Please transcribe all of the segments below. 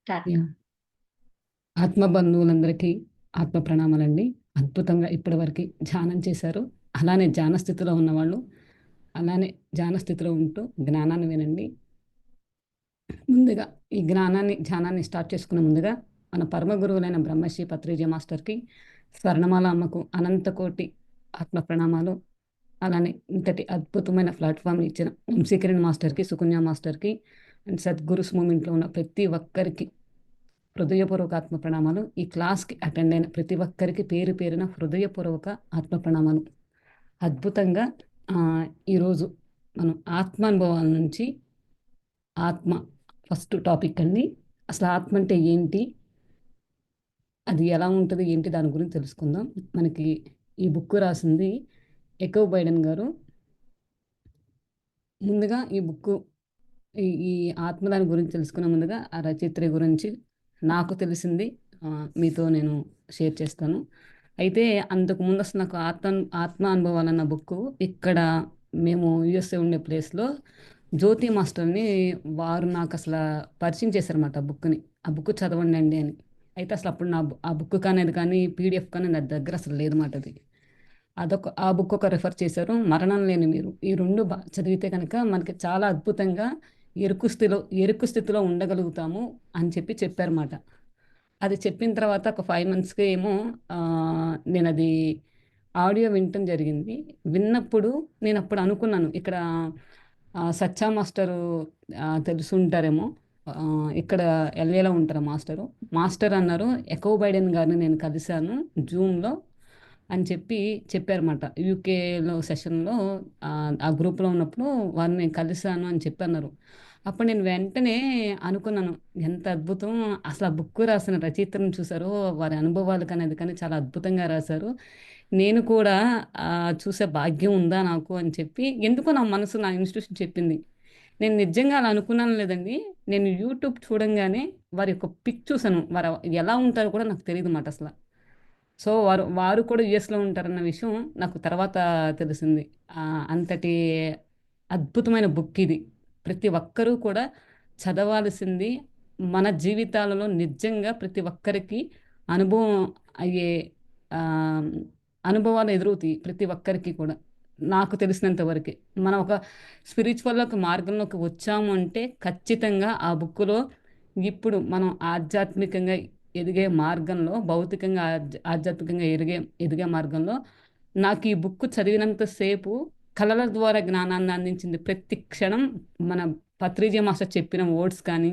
Start. Yeah! ఆత్మ బంధువులందరికీ ఆత్మ ప్రణామాలండి. అద్భుతంగా ఇప్పటివరకి ధ్యానం చేశారు. అలానే ధ్యాన స్థితిలో ఉన్నవాళ్ళు, అలానే ధ్యాన స్థితిలో ఉంటూ జ్ఞానాన్ని వినండి. ముందుగా ఈ ధ్యానాన్ని స్టార్ట్ చేసుకునే ముందుగా మన పరమ గురువులైన బ్రహ్మశ్రీ పత్రిజీ మాస్టర్‌కి, స్వర్ణమాల అమ్మకు అనంతకోటి ఆత్మ ప్రణామాలు. అలానే ఇంతటి అద్భుతమైన ప్లాట్‌ఫార్మ్ ఇచ్చిన వంశీకిరణ్ మాస్టర్‌కి, సుకన్య మాస్టర్‌కి అండ్ సద్గురుస్ మూవ్‌మెంట్‌లో ఉన్న ప్రతి ఒక్కరికి హృదయపూర్వక ఆత్మ ప్రణామాలు. ఈ క్లాస్‌కి అటెండ్ అయిన ప్రతి ఒక్కరికి పేరు పేరున హృదయపూర్వక ఆత్మ ప్రణామాలు. అద్భుతంగా ఈరోజు మనం ఆత్మానుభవాల నుంచి ఆత్మ ఫస్ట్ టాపిక్ అండి. అసలు ఆత్మ అంటే ఏంటి? అది ఎలా ఉంటది? ఏంటి? దాని గురించి తెలుసుకుందాం. మనకి ఈ బుక్ రాసింది ఎకో బైడెన్ గారు. ముందుగా ఈ బుక్కు ఈ ఆత్మ దాని గురించి తెలుసుకునే ముందుగా ఆ రచయిత్రి గురించి నాకు తెలిసింది మీతో నేను షేర్ చేస్తాను. అయితే అంతకు ముందు అసలు నాకు ఆత్మ అనుభవాలన్న బుక్కు ఇక్కడ మేము యూఎస్ఏ ఉండే ప్లేస్‌లో జ్యోతి మాస్టర్‌ని వారు నాకసల పరిచయం చేశారన్నమాట ఆ బుక్‌ని. ఆ బుక్ చదవండండి అని. అయితే అసలు అప్పుడు ఆ బుక్ కానీ, అది కానీ పీడిఎఫ్ కానీ నా దగ్గర అసలు లేదన్నమాట అది. ఆ బుక్ ఒక రిఫర్ చేశారు. 'మరణం లేని మీరు' ఈ 2 చదివితే గనక మనకి చాలా అద్భుతంగా ఎరుకు స్థితిలో ఉండగలుగుతాము అని చెప్పారన్నమాట. అది చెప్పిన తర్వాత ఒక 5 మంత్స్‌కి ఏమో నేనది ఆడియో వినటం జరిగింది. విన్నప్పుడు నేనప్పుడు అనుకున్నాను ఇక్కడ సచ్చా మాస్టరు తెలుసుంటారేమో. ఇక్కడ ఎల్ఏలో ఉంటారు మాస్టరు. మాస్టర్ అన్నారు, "ఎకో బైడెన్ గారిని నేను కలిసాను జూమ్‌లో" అని చెప్పారన్నమాట. యూకేలో సెషన్‌లో ఆ గ్రూప్‌లో ఉన్నప్పుడు వారిని నేను కలిసాను అని చెప్పన్నారు. అప్పుడు నేను వెంటనే అనుకున్నాను, ఎంత అద్భుతం! అసలు ఆ బుక్ రాసిన రచయితను చూసారో, వారి అనుభవాలు కానీ, అది కానీ చాలా అద్భుతంగా రాశారు. నేను కూడా చూసే భాగ్యం ఉందా నాకు అని చెప్పి, ఎందుకో నా మనసు నా ఇన్‌స్టిట్యూషన్ చెప్పింది. నేను నిజంగా అలా అనుకున్నానో లేదండి, నేను యూట్యూబ్ చూడంగానే వారి యొక్క పిక్ చూసాను. వారు ఎలా ఉంటారో కూడా నాకు తెలీదన్నమాట అసల. సో, వారు వారు కూడా యూఎస్‌లో ఉంటారన్న విషయం నాకు తర్వాత తెలిసింది. అంతటి అద్భుతమైన బుక్ ఇది. ప్రతి ఒక్కరూ కూడా చదవాల్సింది. మన జీవితాలలో నిజంగా ప్రతి ఒక్కరికి అనుభవం అయ్యే ఆహ్, అనుభవాలు ఎదురవుతాయి ప్రతి ఒక్కరికి కూడా. నాకు తెలిసినంత వరకి. మనం ఒక మార్గంలోకి వచ్చాము అంటే ఖచ్చితంగా ఆ బుక్కులో ఇప్పుడు మనం ఆధ్యాత్మికంగా ఎదిగే మార్గంలో, భౌతికంగా ఆధ్యాత్మికంగా ఎదిగే మార్గంలో నాకు ఈ బుక్ చదివినంత సేపు కళల ద్వారా జ్ఞానాన్ని అందించింది. ప్రతి క్షణం మన పత్రిజీ మాస్టర్ చెప్పిన వర్డ్స్ కానీ,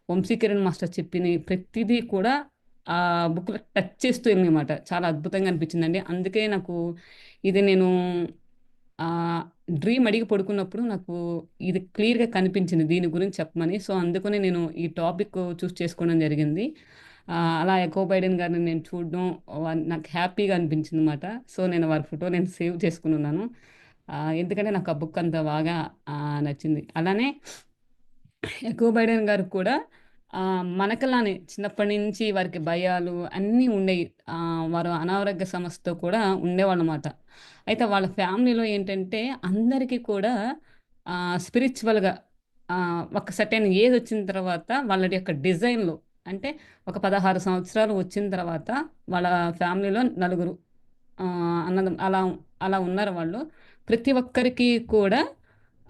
వంశీకిరణ్ మాస్టర్ చెప్పినయి ప్రతిదీ కూడా ఆ బుక్‌లో టచ్ చేస్తూ ఎళ్ళినమాట. చాలా అద్భుతంగా అనిపించిందండి. అందుకే నాకు ఇది నేను ఆహ్, డ్రీమ్ అడిగి పడుకున్నప్పుడు నాకు ఇది క్లియర్‌గా కనిపించింది దీని గురించి చెప్పమని. సో, అందుకనే నేను ఈ టాపిక్ చూస్ చేసుకోవడం జరిగింది. అలా ఎకో బైడెన్ గారిని నేను చూడడం నాకు హ్యాపీగా అనిపించిందన్నమాట. సో, నేను వారి ఫోటో నేను సేవ్ చేసుకొనున్నాను. ఎందుకంటే నాకు ఆ బుక్ అంత బాగా నచ్చింది. అలానే ఎకో బైడెన్ గారికి కూడా మనకలానే చిన్నప్పటి నుంచి వారికి భయాలు అన్నీ ఉండేయి. వారు అనారోగ్య సమస్యతో కూడా ఉండేవాళ్ళనమాట. అయితే వాళ్ళ ఫ్యామిలీలో ఏంటంటే అందరికీ కూడా స్పిరిచ్యువల్‌గా ఒక సర్టెన్ ఏజ్ వచ్చిన తర్వాత వాళ్ళ యొక్క డిజైన్‌లో అంటే ఒక 16 సంవత్సరాలు వచ్చిన తర్వాత వాళ్ళ ఫ్యామిలీలో నలుగురు అన్నదం అలా అలా ఉన్నారు వాళ్ళు. ప్రతి ఒక్కరికి కూడా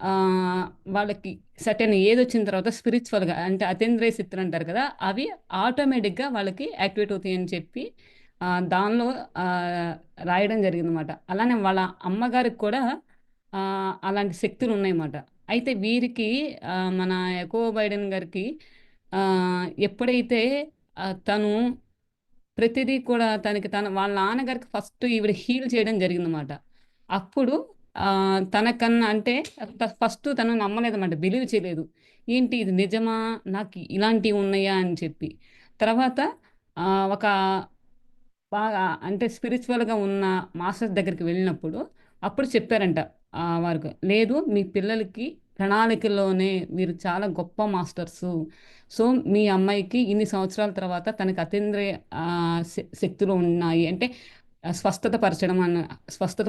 ఆహ్, వాళ్ళకి సర్టెన్ ఏజ్ వచ్చిన తర్వాత స్పిరిచ్యువల్‌గా అంటే అతీంద్రియ శక్తులు అంటారు కదా! అవి ఆటోమేటిక్‌గా వాళ్ళకి యాక్టివేట్ అవుతాయని చెప్పి దానిలో ఆహ్, రాయడం జరిగిందనమాట. అలానే వాళ్ళ అమ్మగారికి కూడా అలాంటి శక్తులున్నాయన్నమాట. అయితే వీరికి మన ఎకో బైడెన్ గారికి ఎప్పుడైతే తను ప్రతిదీ కూడా వాళ్ళ నాన్నగారికి ఫస్ట్ ఈవిడ హీల్ చేయడం జరిగిందన్నమాట. అప్పుడు తనకన్నా అంటే ఫస్ట్ తను నమ్మలేదన్నమాట. బిలీవ్ చేయలేదు. ఏంటి ఇది నిజమా? నాకు ఇలాంటివి ఉన్నాయా? అని చెప్పి. తర్వాత ఒక బాగా అంటే స్పిరిచ్యువల్‌గా ఉన్న మాస్టర్స్ దగ్గరికి వెళ్ళినప్పుడు అప్పుడు చెప్పారంట వారికి. లేదు మీ పిల్లలకి ప్రణాళికలోనే మీరు చాలా గొప్ప మాస్టర్సు. సో, మీ అమ్మాయికి ఇన్ని సంవత్సరాల తర్వాత తనకి అతీంద్రియ శక్తులు ఉన్నాయి. అంటే స్వస్థత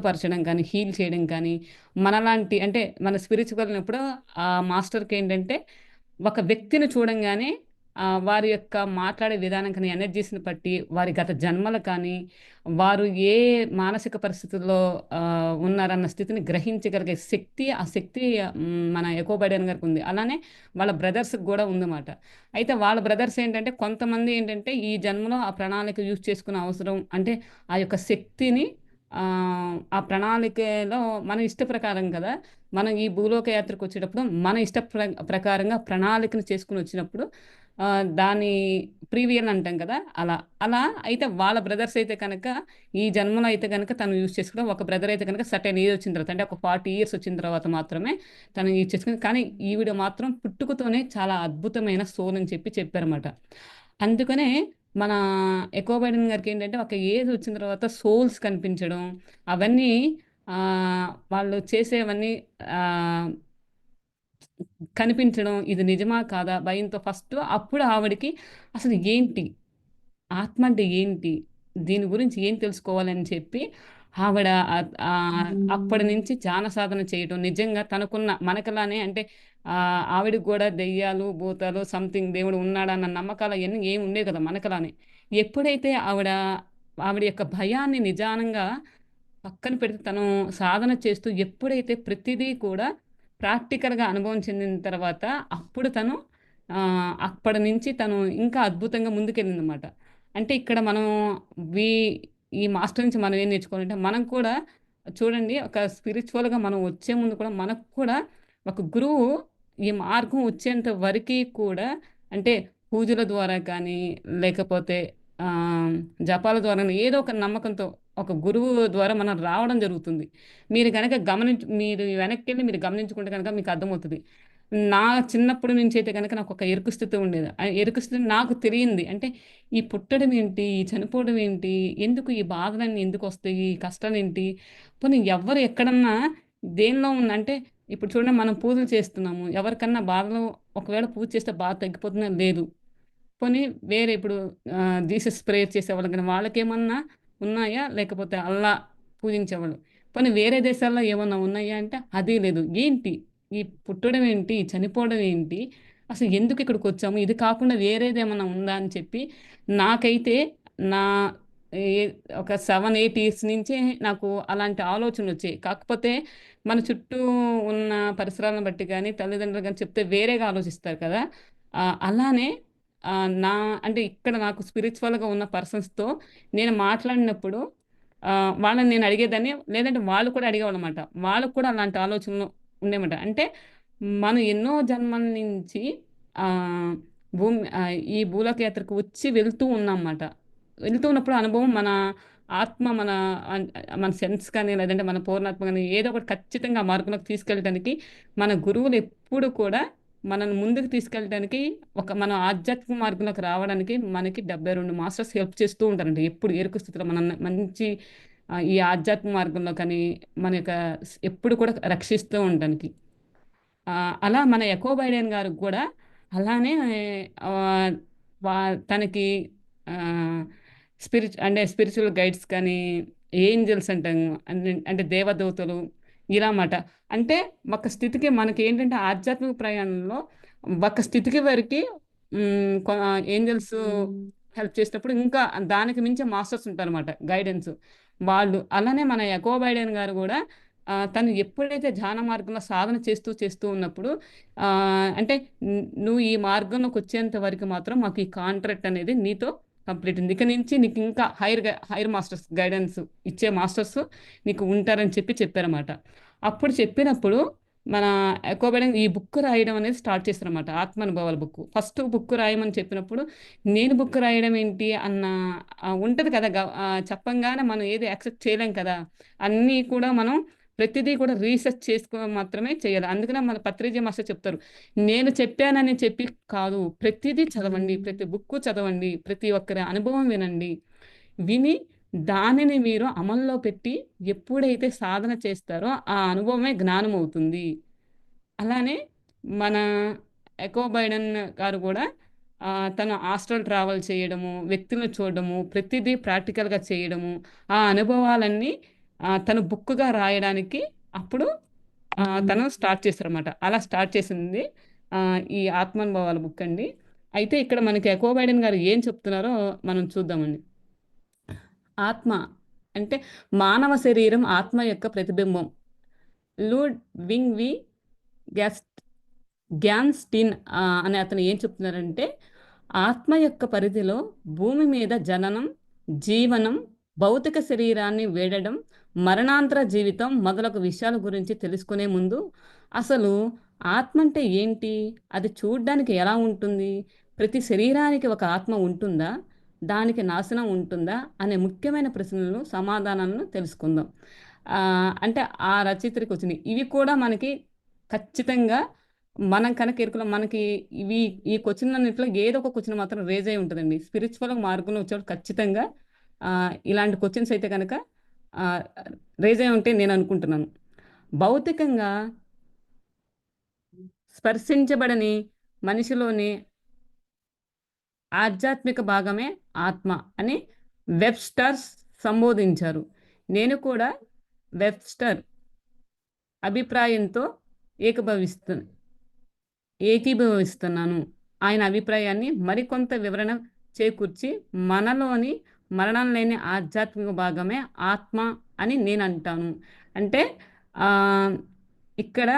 పరచడం కానీ, హీల్ చేయడం కానీ, మనలాంటి అంటే మన స్పిరిచ్యువల్ ఉన్నప్పుడు ఆ మాస్టర్‌కేంటంటే ఒక వ్యక్తిని చూడంగానే వారి యొక్క మాట్లాడే విధానం కానీ, ఎనర్జీస్‌ని బట్టి, వారి గత జన్మలు కానీ, వారు ఏ మానసిక పరిస్థితుల్లో ఉన్నారన్న స్థితిని గ్రహించగలిగే శక్తి, ఆ శక్తి మన ఎకో బైడెన్ గారికుంది. అలానే వాళ్ళ బ్రదర్స్‌కి గూడా ఉందన్నమాట. అయితే వాళ్ళ బ్రదర్స్ ఏంటంటే, కొంతమంది ఏంటంటే, ఈ జన్మలో ఆ ప్రణాళిక యూజ్ చేసుకునే అవసరం అంటే, ఆ యొక్క శక్తిని ఆ ప్రణాళికలో మన ఇష్ట ప్రకారం కదా! మనం ఈ భూలోక యాత్రకొచ్చేటప్పుడు మన ఇష్ట ప్రకారంగా ప్రణాళికను చేసుకొని వచ్చినప్పుడు దాని ప్రీవియల్ అంటాం కదా! అలా. అలా అయితే వాళ్ళ బ్రదర్స్ అయితే కనుక ఈ జన్మలో అయితే గనుక తను యూజ్ చేసుకోవడం. ఒక బ్రదర్ అయితే గనుక సర్టెన్ ఏజ్ వచ్చిన తర్వాత అంటే ఒక 40 ఇయర్స్ వచ్చిన తర్వాత మాత్రమే తను యూజ్ చేసుకుంది. కానీ ఈవిడ మాత్రం పుట్టుకతోనే చాలా అద్భుతమైన సోల్ అని చెప్పి చెప్పారన్నమాట. అందుకనే మన ఎకో బైడెన్ గారికేంటంటే ఒక ఏజ్ వచ్చిన తర్వాత సోల్స్ కనిపించడం అవన్నీ వాళ్ళు చేసేవన్నీ ఆహ్, కనిపించడం ఇది నిజమా? కాదా? భయంతో ఫస్ట్ అప్పుడు ఆవిడకి అసలు ఏంటి? ఆత్మ అంటే ఏంటి? దీని గురించి ఏం తెలుసుకోవాలని చెప్పి ఆవిడ అప్పటి నుంచి ధ్యాన సాధన చేయటం. నిజంగా తనకున్న మనకలానే అంటే ఆవిడకి గూడా దెయ్యాలు, భూతాలు సంథింగ్ దేవుడు ఉన్నాడన్న నమ్మకాలు అయన్నీ ఏమి ఉండేవి కదా! మనకలానే. ఎప్పుడైతే ఆవిడ యొక్క భయాన్ని నిజానంగా పక్కన పెడితే తను సాధన చేస్తూ ఎప్పుడైతే ప్రతిదీ కూడా ప్రాక్టికల్‌గా అనుభవం చెందిన తర్వాత అప్పుడు తను అప్పటి నుంచి తను ఇంకా అద్భుతంగా ముందుకెళ్ళిందనమాట. అంటే ఇక్కడ మనం వీ ఈ మాస్టర్ నుంచి మనం ఏం నేర్చుకోవాలంటే, మనం కూడా చూడండి ఒక స్పిరిచ్యువల్‌గా మనం వచ్చే ముందు కూడా మనకు కూడా ఒక గురువు ఈ మార్గం వచ్చేంత వరకి కూడా అంటే పూజల ద్వారా కానీ, లేకపోతే ఆహ్, జపాల ద్వారాను ఏదో ఒక నమ్మకంతో ఒక గురువు ద్వారా మనం రావడం జరుగుతుంది. మీరు గనక మీరు వెనక్కెళ్ళి మీరు గమనించుకుంటే గనక మీకు అర్థమవుతది. నా చిన్నప్పటి నుంచైతే గనక నాకొక ఎరుకు స్థితి ఉండేది. ఆ ఎరుకు స్థితి నాకు తెలియంది. అంటే ఈ పుట్టడం ఏంటి? ఈ చనిపోవడం ఏంటి? ఎందుకు ఈ బాధలన్నీ ఎందుకొస్తాయి? ఈ కష్టాలేంటి? పోనీ ఎవ్వరు ఎక్కడన్నా దేనిలో ఉన్న అంటే ఇప్పుడు చూడండి మనం పూజలు చేస్తున్నాము. ఎవరికన్నా బాధలు ఒకవేళ పూజ చేస్తే బాధ తగ్గిపోతుందా? లేదు. పోనీ వేరే ఇప్పుడు జీసస్ ప్రేయర్ చేసేవాళ్ళు గాని వాళ్ళకేమన్నా ఉన్నాయా? లేకపోతే అల్లా పూజించేవాళ్ళు. పోనీ వేరే దేశాల్లో ఏమన్నా ఉన్నాయా అంటే అది లేదు. ఏంటి? ఈ పుట్టడం ఏంటి? చనిపోవడం ఏంటి? అసలు ఎందుకు ఇక్కడికొచ్చాము? ఇది కాకుండా వేరేదేమన్నా ఉందా? అని చెప్పి నాకైతే నా ఏ ఒక 7, 8 ఇయర్స్ నుంచే నాకు అలాంటి ఆలోచనలొచ్చాయి. కాకపోతే మన చుట్టూ ఉన్న పరిసరాలను బట్టి గాని, తల్లిదండ్రులు గాని చెప్తే వేరేగా ఆలోచిస్తారు కదా! అలానే నా అంటే ఇక్కడ నాకు స్పిరిచ్యువల్‌గా ఉన్న పర్సన్స్‌తో నేను మాట్లాడినప్పుడు వాళ్ళని నేను అడిగేదాన్ని. లేదంటే వాళ్ళు కూడా అడిగేవాళ్ళమాట. వాళ్ళకి కూడా అలాంటి ఆలోచనలు ఉండేమాట. అంటే మనం ఎన్నో జన్మల నుంచి ఆహ్, ఈ భూలోక యాత్రకు వచ్చి వెళ్తూ ఉన్నాంమాట. వెళ్తూ ఉన్నప్పుడు అనుభవం మన ఆత్మ మన సెన్స్ కానీ, లేదంటే మన పూర్ణాత్మ గాని ఏదో ఒకటి ఖచ్చితంగా ఆ మార్గంలోకి తీసుకెళ్ళటానికి మన గురువులు ఎప్పుడు కూడా మనల్ని ముందుకు తీసుకెళ్ళటానికి మన ఆధ్యాత్మిక మార్గంలోకి రావడానికి మనకి 72 మాస్టర్స్ హెల్ప్ చేస్తూ ఉంటారండి. ఎప్పుడు ఎరుకు స్థితిలో మనల్ని మంచి ఈ ఆధ్యాత్మిక మార్గంలో కానీ, మన యొక్క ఎప్పుడు కూడా రక్షిస్తూ ఉండడానికి. అలా మన ఎకో బైడెన్ గారికి గూడా అలానే ఆహ్, వా తనకి ఆహ్, అంటే స్పిరిచ్యువల్ గైడ్స్ కానీ, ఏంజెల్స్ అంటాము. అంటే దేవదూతలు ఇలా మాట. అంటే ఒక స్థితికి మనకేంటంటే ఆధ్యాత్మిక ప్రయాణంలో ఒక స్థితికి వరకి ఏంజెల్స్ హెల్ప్ చేసేటప్పుడు ఇంకా దానికి మించి మాస్టర్స్ ఉంటారన్నమాట గైడెన్స్. వాళ్ళు అలానే మన ఎకో బైడెన్ గారు గూడా తను ఎప్పుడైతే ధ్యాన మార్గంలో సాధన చేస్తూ ఉన్నప్పుడు అంటే నువ్వు ఈ మార్గంలోకొచ్చేంత వరకు మాత్రం మాకు ఈ కాంట్రాక్ట్ అనేది నీతో కంప్లీట్ ఉంది. ఇక నుంచి నీకు ఇంకా హైర్ మాస్టర్స్ గైడెన్స్ ఇచ్చే మాస్టర్స్ నీకు ఉంటారని చెప్పారన్నమాట. అప్పుడు చెప్పినప్పుడు మన ఎకోబెడన్ ఈ బుక్ రాయడం అనేది స్టార్ట్ చేశారన్నమాట. ఆత్మానుభవాల బుక్. ఫస్ట్ బుక్ రాయమని చెప్పినప్పుడు నేను బుక్ రాయడం ఏంటి అన్న ఉంటది కదా! చెప్పంగానే మనం ఏది యాక్సెప్ట్ చేయలేం కదా! అన్నీ కూడా మనం ప్రతిదీ కూడా రీసెర్చ్ చేసుకొని మాత్రమే చేయాలి. అందుకనే మన పత్రిజీ మాస్టర్ చెప్తారు. నేను చెప్పానని చెప్పి కాదు. ప్రతిదీ చదవండి. ప్రతి బుక్కు చదవండి. ప్రతి ఒక్కరి అనుభవం వినండి. విని దానిని మీరు అమల్లో పెట్టి ఎప్పుడైతే సాధన చేస్తారో ఆ అనుభవమే జ్ఞానమవుతుంది. అలానే మన ఎకో బైడెన్ గారు గూడా తను ఆస్ట్రల్ ట్రావెల్ చేయడము, వ్యక్తులను చూడడము, ప్రతిదీ ప్రాక్టికల్‌గా చేయడము, ఆ అనుభవాలన్నీ తను బుక్‌గా రాయడానికి అప్పుడు తను స్టార్ట్ చేశారన్నమాట. అలా స్టార్ట్ చేసింది ఈ ఆత్మానుభవాల బుక్ అండి. అయితే ఇక్కడ మనకి ఎకో బైడెన్ గారు ఏం చెప్తున్నారో మనం చూద్దామండి. ఆత్మ అంటే మానవ శరీరం ఆత్మ యొక్క ప్రతిబింబం. లూడ్ వింగ్ వి గ్యాస్ గ్యాన్ స్టీన్ అనే అతను ఏం చెప్తున్నారంటే, ఆత్మ యొక్క పరిధిలో భూమి మీద జననం, జీవనం, భౌతిక శరీరాన్ని వీడడం, మరణాంతర జీవితం మొదలగు విషయాల గురించి తెలుసుకునే ముందు అసలు ఆత్మ అంటే ఏంటి? అది చూడ్డానికి ఎలా ఉంటుంది? ప్రతి శరీరానికి ఒక ఆత్మ ఉంటుందా? దానికి నాశనం ఉంటుందా? అనే ముఖ్యమైన ప్రశ్నలను సమాధానాలను తెలుసుకుందాం. అంటే ఆ రచయిత్రికి వచ్చినాయి. ఇవి కూడా మనకి ఖచ్చితంగా మనం కనుక ఇరుకులో మనకి ఇవి ఈ క్వెషన్‌లన్నిట్లో ఏదో ఒక క్వెషన్ మాత్రం రేజ్ అయ్యి ఉంటదండి. స్పిరిచ్యువల్ మార్గంలో వచ్చేవాళ్ళు ఖచ్చితంగా ఇలాంటి క్వెషన్స్ అయితే గనక ఆహ్, రేజ్ అయ్యి ఉంటాయి నేను అనుకుంటున్నాను. భౌతికంగా స్పర్శించబడని మనిషిలోని ఆధ్యాత్మిక భాగమే ఆత్మ అని వెబ్‌స్టర్స్ సంబోధించారు. నేను కూడా వెబ్‌స్టర్ అభిప్రాయంతో ఏకీభవిస్తు ఏకీభవిస్తున్నాను. ఆయన అభిప్రాయాన్ని మరికొంత వివరణ చేకూర్చి, మనలోని మరణం లేని ఆధ్యాత్మిక భాగమే ఆత్మ అని నేనంటాను. అంటే ఆహ్, ఇక్కడ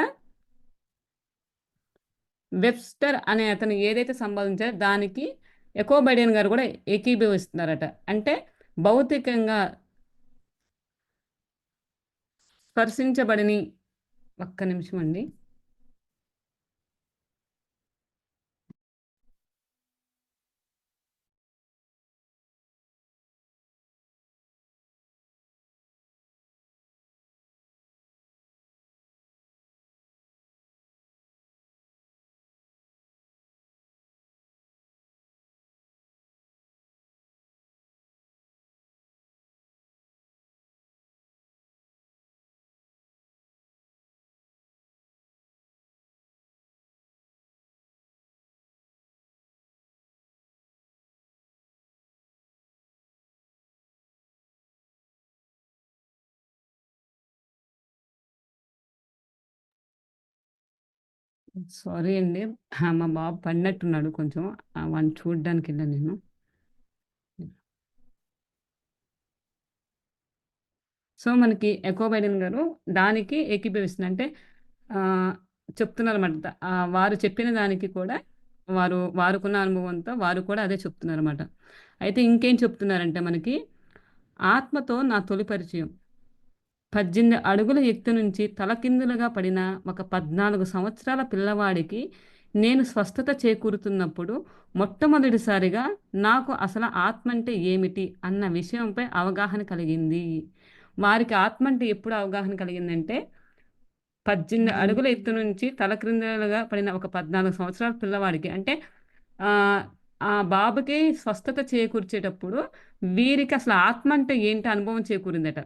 వెబ్‌స్టర్ అనే అతను ఏదైతే సంబోధించారో దానికి ఎకో బైడెన్ గారు కూడా ఏకీభవిస్తున్నారట. అంటే భౌతికంగా స్పర్శించబడని ఒక్క నిమిషం అండి. సారీ అండి. మా బాబు పడినట్టున్నాడు కొంచెం. వాడిని చూడ్డానికెళ్ళాను నేను. సో, మనకి ఎకో బైడెన్ గారు దానికి ఏకీభవిస్తున్నారు. అంటే ఆహ్, చెప్తున్నారన్నమాట. వారు చెప్పిన దానికి కూడా వారుకున్న అనుభవంతో వారు కూడా అదే చెప్తున్నారన్నమాట. అయితే ఇంకేం చెప్తున్నారంటే మనకి, ఆత్మతో నా తొలి పరిచయం. 18 అడుగుల ఎత్తు నుంచి తలకిందులుగా పడిన ఒక 14 సంవత్సరాల పిల్లవాడికి నేను స్వస్థత చేకూరుతున్నప్పుడు మొట్టమొదటిసారిగా నాకు అసలు ఆత్మ అంటే ఏమిటి అన్న విషయంపై అవగాహన కలిగింది. వారికి ఆత్మ అంటే ఎప్పుడు అవగాహన కలిగిందంటే 18 అడుగుల ఎత్తు నుంచి తలక్రిందులుగా పడిన ఒక 14 సంవత్సరాల పిల్లవాడికి. అంటే ఆహ్, ఆ బాబుకి స్వస్థత చేకూర్చేటప్పుడు వీరికి అసలు ఆత్మ అంటే ఏంటి అనుభవం చేకూరిందట.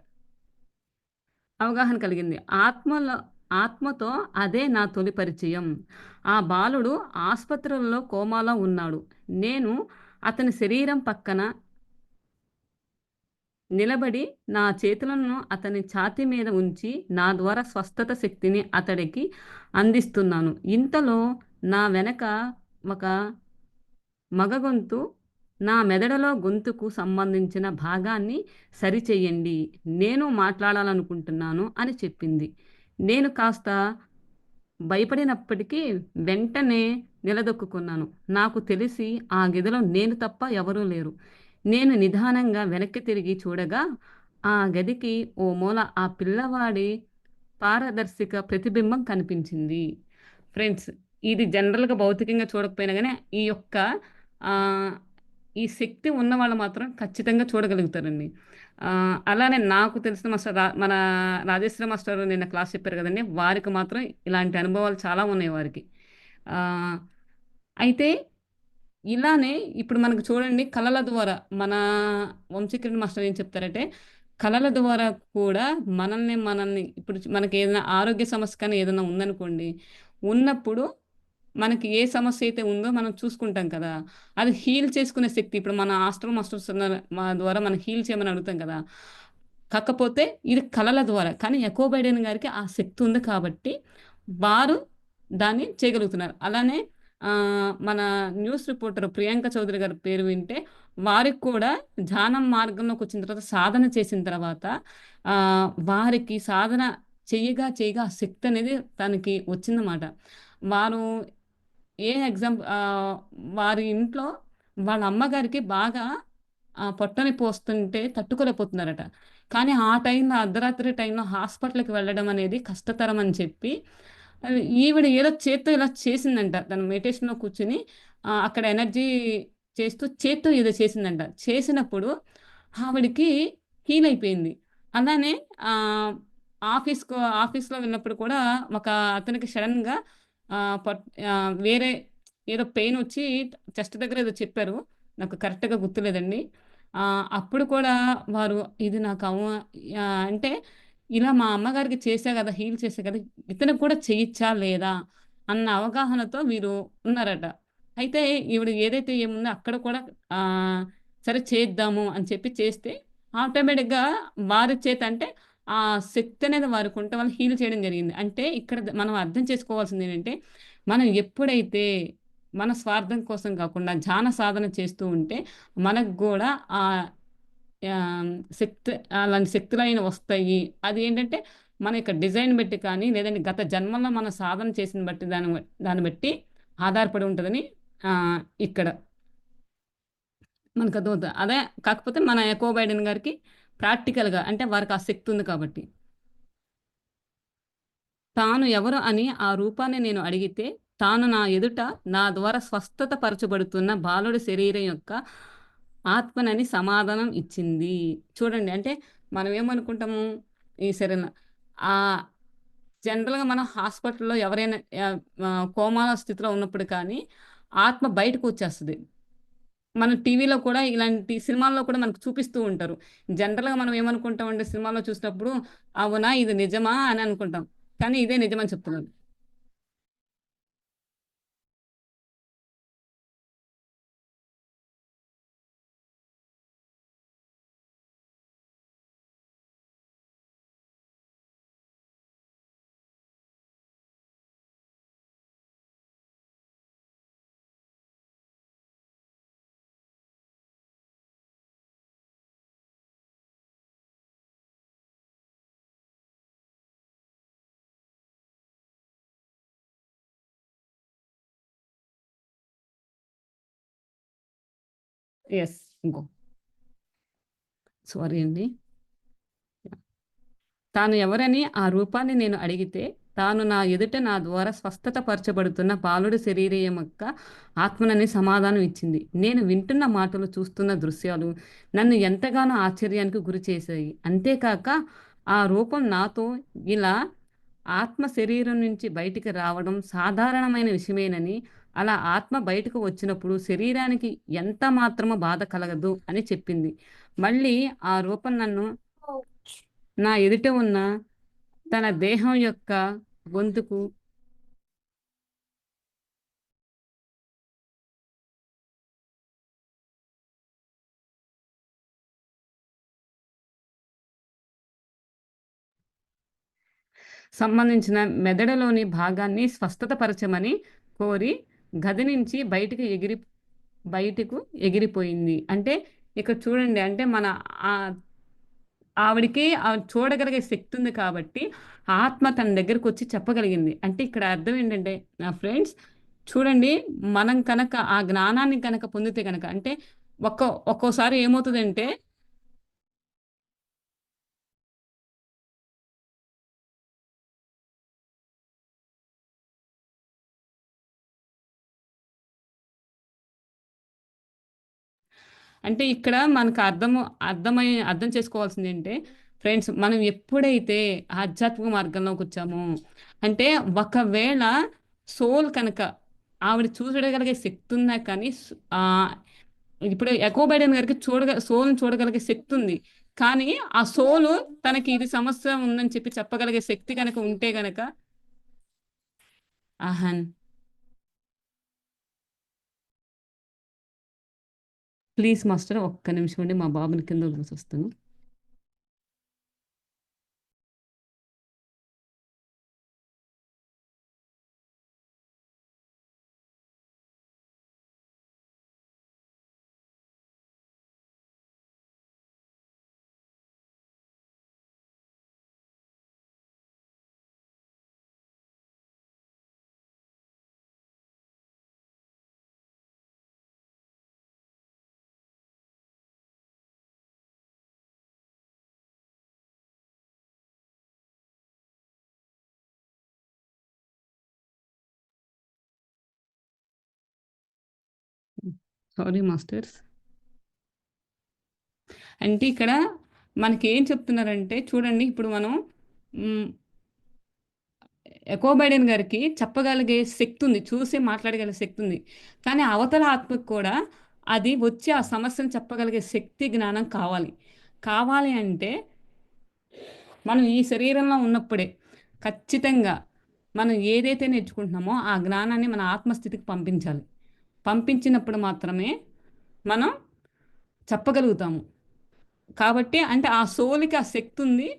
అవగాహన కలిగింది. ఆత్మతో అదే నా తొలి పరిచయం. ఆ బాలుడు ఆస్పత్రుల్లో కోమాలో ఉన్నాడు. నేను అతని శరీరం పక్కన నిలబడి నా చేతులను అతని ఛాతీ మీద ఉంచి నా ద్వారా స్వస్థత శక్తిని అతడికి అందిస్తున్నాను. ఇంతలో నా వెనక ఒక మగ గొంతు నా మెదడులో గొంతుకు సంబంధించిన భాగాన్ని సరిచెయ్యండి. నేను మాట్లాడాలనుకుంటున్నాను అని చెప్పింది. నేను కాస్త భయపడినప్పటికీ వెంటనే నిలదొక్కుకున్నాను. నాకు తెలిసి ఆ గదిలో నేను తప్ప ఎవరూ లేరు. నేను నిదానంగా వెనక్కి తిరిగి చూడగా ఆ గదికి ఓ మూల ఆ పిల్లవాడి పారదర్శక ప్రతిబింబం కనిపించింది. ఫ్రెండ్స్, ఇది జనరల్‌గా భౌతికంగా చూడకపోయినా గాని ఈ యొక్క ఆహ్, ఈ శక్తి ఉన్నవాళ్ళు మాత్రం ఖచ్చితంగా చూడగలుగుతారండి. అలానే నాకు తెలిసిన మన రాజేశ్వరి మాస్టారు నిన్న క్లాస్ చెప్పారు గదండీ! వారికి మాత్రం ఇలాంటి అనుభవాలు చాలా ఉన్నాయి వారికి. ఆహ్, అయితే ఇలానే ఇప్పుడు మనకు చూడండి కళల ద్వారా మన వంశీకరణ మాస్టర్ ఏం చెప్తారంటే, కళల ద్వారా కూడా మనల్ని ఇప్పుడు మనకేదైనా ఆరోగ్య సమస్య కానీ ఏదైనా ఉందనుకోండి, ఉన్నప్పుడు మనకి ఏ సమస్య అయితే ఉందో మనం చూసుకుంటాం కదా! అది హీల్ చేసుకునే శక్తి ఇప్పుడు మన ఆస్ట్రో మాస్టర్స్ ఉన్నారు. మా ద్వారా మనం హీల్ చేయమని అడుగుతాం కదా! కాకపోతే ఇది కళల ద్వారా. కానీ ఎకో బైడెన్ గారికి ఆ శక్తి ఉంది కాబట్టి వారు దాన్ని చేయగలుగుతున్నారు. అలానే మన న్యూస్ రిపోర్టర్ ప్రియాంక చౌదరి గారి పేరు వింటే వారికి కూడా ధ్యానం మార్గంలోకి వచ్చిన తర్వాత సాధన చేసిన తర్వాత వారికి సాధన చెయ్యగా చెయ్యగా ఆ శక్తి అనేది తనకి వచ్చిందన్నమాట. వారు ఏ ఎగ్జాంపుల్ వారి ఇంట్లో వాళ్ళ అమ్మగారికి బాగా పొట్టనొప్పి వస్తుంటే తట్టుకోలేకపోతున్నారట. కానీ ఆ టైంలో అర్ధరాత్రి టైంలో హాస్పిటల్‌కి వెళ్ళడం అనేది కష్టతరం అని చెప్పి ఈవిడ ఏదో చేత్తో ఇలా చేసిందంట. తను మెడిటేషన్‌లో కూర్చొని అక్కడ ఎనర్జీ చేస్తూ చేత్తో ఏదో చేసిందంట. చేసినప్పుడు ఆవిడకి హీల్ అయిపోయింది. అలానే ఆహ్, ఆఫీస్‌లో వెళ్ళినప్పుడు కూడా ఒక అతనికి సడెన్‌గా ఆహ్, పట్ వేరే ఏదో పెయినొచ్చి చెస్ట్ దగ్గర ఏదో చెప్పారు. నాకు కరెక్ట్‌గా గుర్తులేదండి. అప్పుడు కూడా వారు ఇది నాకు అంటే ఇలా మా అమ్మగారికి చేశా గదా! హీల్ చేశా కదా! ఇతనికి కూడా చేయొచ్చా లేదా? అన్న అవగాహనతో వీరు ఉన్నారట. అయితే ఈవిడ ఏదైతే ఏముందో అక్కడ కూడా ఆహ్, సరే చేద్దాము అని చెప్పి చేస్తే ఆటోమేటిక్‌గా వారి చేత అంటే ఆ శక్తి అనేది వారికుండటం వల్ల హీల్ చేయడం జరిగింది. అంటే ఇక్కడ మనం అర్థం చేసుకోవాల్సిందేంటంటే, మనం ఎప్పుడైతే మన స్వార్థం కోసం కాకుండా ధ్యాన సాధన చేస్తూ ఉంటే మనకు గూడా ఆహ్, ఆహ్, శక్తి అలాంటి శక్తులైనవి వస్తాయి. అదేంటంటే మన యొక్క డిజైన్ బట్టి కానీ, లేదంటే గత జన్మలో మనం సాధన చేసిన బట్టి దాన్ని బట్టి ఆధారపడి ఉంటదని ఆహ్, ఇక్కడ మనకర్థమవుతది. అదే కాకపోతే మన ఎకో బైడెన్ గారికి ప్రాక్టికల్‌గా అంటే వారికి ఆ శక్తి ఉంది కాబట్టి. తాను ఎవరు అని ఆ రూపాన్ని నేను అడిగితే, తాను నా ఎదుట నా ద్వారా స్వస్థత పరచబడుతున్న బాలుడి శరీరం యొక్క ఆత్మనని సమాధానం ఇచ్చింది. చూడండి అంటే మనం ఏమనుకుంటాము, ఈ శరీరం ఆహ్, జనరల్‌గా మనం హాస్పిటల్‌లో ఎవరైనా కోమాలో స్థితిలో ఉన్నప్పుడు కానీ, ఆత్మ బయటకొచ్చేస్తది. మనం టీవీలో కూడా ఇలాంటి సినిమాల్లో కూడా మనకు చూపిస్తూ ఉంటారు. జనరల్‌గా మనం ఏమనుకుంటామంటే సినిమాలో చూసినప్పుడు, అవునా! ఇది నిజమా? అని అనుకుంటాం. కానీ ఇదే నిజమని చెప్తున్నాను. యెస్. ఇంకో సారీ అండి. తాను ఎవరని ఆ రూపాన్ని నేను అడిగితే, తాను నా ఎదుట నా ద్వారా స్వస్థత పరచబడుతున్న బాలుడి శరీరం యొక్క ఆత్మనని సమాధానం ఇచ్చింది. నేను వింటున్న మాటలు, చూస్తున్న దృశ్యాలు నన్ను ఎంతగానో ఆశ్చర్యానికి గురిచేశాయి. అంతేకాక ఆ రూపం నాతో ఇలా ఆత్మ శరీరం నుంచి బయటికి రావడం సాధారణమైన విషయమేనని, అలా ఆత్మ బయటకు వచ్చినప్పుడు శరీరానికి ఎంత మాత్రమో బాధ కలగదు అని చెప్పింది. మళ్ళీ ఆ రూపం నన్ను నా ఎదుట ఉన్న తన దేహం యొక్క గొంతుకు సంబంధించిన మెదడులోని భాగాన్ని స్వస్థత పరచమని కోరి గది నుంచి బయటకు ఎగిరిపోయింది. అంటే ఇక్కడ చూడండి అంటే మన ఆహ్, ఆవిడకి చూడగలిగే శక్తి ఉంది కాబట్టి ఆత్మ తన దగ్గరకొచ్చి చెప్పగలిగింది. అంటే ఇక్కడ అర్థం ఏంటంటే నా ఫ్రెండ్స్ చూడండి మనం కనుక ఆ జ్ఞానాన్ని గనక పొందితే గనక అంటే ఒక్కోసారి ఏమవుతదంటే అంటే ఇక్కడ మనకు అర్థం చేసుకోవాల్సిందేంటే ఫ్రెండ్స్ మనం ఎప్పుడైతే ఆధ్యాత్మిక మార్గంలోకొచ్చామో అంటే ఒకవేళ సోల్ కనుక ఆవిడ చూడగలిగే శక్తి ఉన్నా కానీ ఇప్పుడు ఎకో బైడెన్ గారికి సోల్‌ని చూడగలిగే శక్తి ఉంది. కానీ ఆ సోలు తనకి ఇది సమస్య ఉందని చెప్పి చెప్పగలిగే శక్తి గనక ఉంటే గనక అహన్ ప్లీజ్ మాస్టర్ ఒక్క నిమిషం అండి మా బాబుని కింద వదిలేసొస్తాను. Sorry masters. అంటే ఇక్కడ మనకి ఏం చెప్తున్నారంటే చూడండి, ఇప్పుడు మనం మ్, ఎకో బైడెన్ గారికి చెప్పగలిగే శక్తి ఉంది, చూసి మాట్లాడగలిగే శక్తి ఉంది. కానీ అవతల ఆత్మకు కూడా అది వచ్చి ఆ సమస్యను చెప్పగలిగే శక్తి, జ్ఞానం కావాలి. కావాలి అంటే మనం ఈ శరీరంలో ఉన్నప్పుడే ఖచ్చితంగా మనం ఏదైతే నేర్చుకుంటున్నామో ఆ జ్ఞానాన్ని మన ఆత్మస్థితికి పంపించాలి. పంపించినప్పుడు మాత్రమే మనం చెప్పగలుగుతాము. కాబట్టి అంటే ఆ సోల్‌కి ఆ శక్తి ఉంది.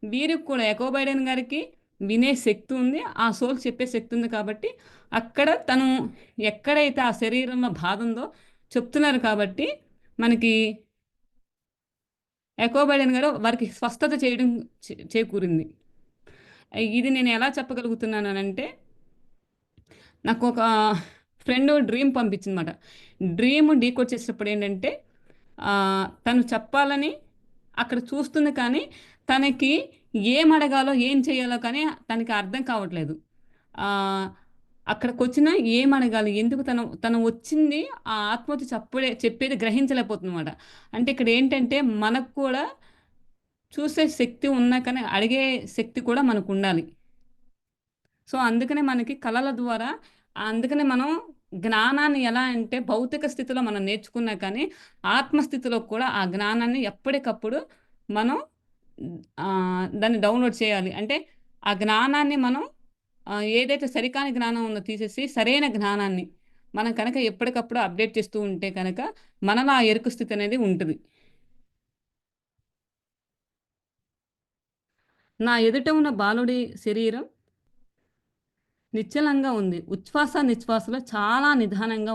వీరికి కూడా ఎకో బైడెన్ గారికి వినే శక్తి ఉంది. ఆ సోల్ చెప్పే శక్తి ఉంది కాబట్టి అక్కడ తను ఎక్కడైతే ఆ శరీరంలో బాధ ఉందో చెప్తున్నారు కాబట్టి మనకి ఎకో బైడెన్ గారు వారికి స్వస్థత చేయడం చేకూరింది. ఇది నేను ఎలా చెప్పగలుగుతున్నానంటే, నాకు ఒక ఫ్రెండ్ డ్రీమ్ పంపించిందన్నమాట. డ్రీమ్ డీకోడ్ చేసేటప్పుడు ఏంటంటే తను చెప్పాలని అక్కడ చూస్తుంది కానీ తనకి ఏం అడగాలో ఏం చేయాలో కానీ తనకి అర్థం కావట్లేదు. ఆ, అక్కడికి వచ్చినా ఏం అడగాలి, ఎందుకు తను తను వచ్చింది ఆ ఆత్మహత్య చెప్పేది గ్రహించలేకపోతుంది అనమాట. అంటే ఇక్కడ ఏంటంటే మనకు కూడా చూసే శక్తి ఉన్నా కానీ అడిగే శక్తి కూడా మనకు ఉండాలి. సో అందుకనే మనకి కళల ద్వారా, అందుకనే మనం జ్ఞానాన్ని ఎలా అంటే భౌతిక స్థితిలో మనం నేర్చుకున్నా కానీ ఆత్మస్థితిలో కూడా ఆ జ్ఞానాన్ని ఎప్పటికప్పుడు మనం ఆ, దాన్ని డౌన్లోడ్ చేయాలి. అంటే ఆ జ్ఞానాన్ని మనం ఏదైతే సరికాని జ్ఞానం ఉందో తీసేసి సరైన జ్ఞానాన్ని మనం కనుక ఎప్పటికప్పుడు అప్డేట్ చేస్తూ ఉంటే కనుక మనలో ఆ ఎరుకు స్థితి అనేది ఉంటుంది. నా ఎదుట ఉన్న బాలుడి శరీరం నిశ్చలంగా ఉంది. ఉచ్ఛ్వాస, నిశ్వాసలు చాలా నిదానంగా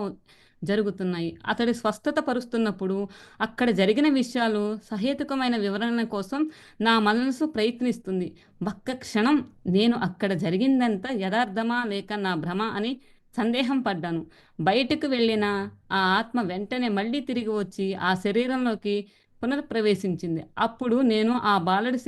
జరుగుతున్నాయి. అతడి స్వస్థత పరుస్తున్నప్పుడు అక్కడ జరిగిన విషయాలు సహేతుకమైన వివరణ కోసం నా మనసు ప్రయత్నిస్తుంది. ఒక్క క్షణం నేను అక్కడ జరిగిందంతా యథార్థమా లేక నా భ్రమ అని సందేహం పడ్డాను. బయటకు వెళ్ళిన ఆ ఆత్మ వెంటనే మళ్ళీ తిరిగి వచ్చి ఆ శరీరంలోకి పునర్ప్రవేశించింది. అప్పుడు నేను ఆ బాలుడి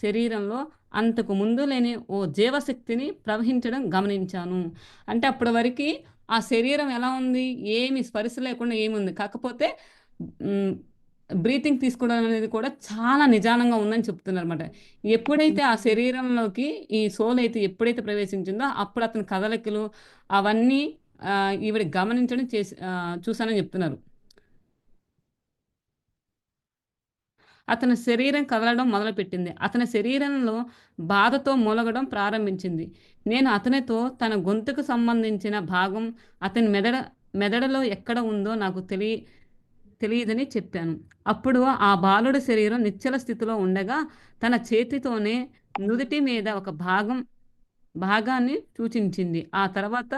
శరీరంలో అంతకు ముందు లేని ఓ జీవశక్తిని ప్రవహించడం గమనించాను. అంటే అప్పటి వరకు ఆ శరీరం ఎలా ఉంది, ఏమి స్పర్శ లేకుండా ఏముంది, కాకపోతే బ్రీతింగ్ తీసుకోవడం అనేది కూడా చాలా నిదానంగా ఉందని చెప్తున్నారు అనమాట. ఎప్పుడైతే ఆ శరీరంలోకి ఈ సోల్ అయితే ఎప్పుడైతే ప్రవేశించిందో అప్పుడు అతని కదలికలు అవన్నీ ఈవిడ గమనించడం చూశానని చెప్తున్నారు. అతని శరీరం కదలడం మొదలుపెట్టింది. అతని శరీరంలో బాధతో మూలగడం ప్రారంభించింది. నేను అతనితో తన గొంతుకు సంబంధించిన భాగం అతని మెదడులో ఎక్కడ ఉందో నాకు తెలియదని చెప్పాను. అప్పుడు ఆ బాలుడి శరీరం నిశ్చల స్థితిలో ఉండగా తన చేతితోనే నుదిటి మీద ఒక భాగాన్ని సూచించింది. ఆ తర్వాత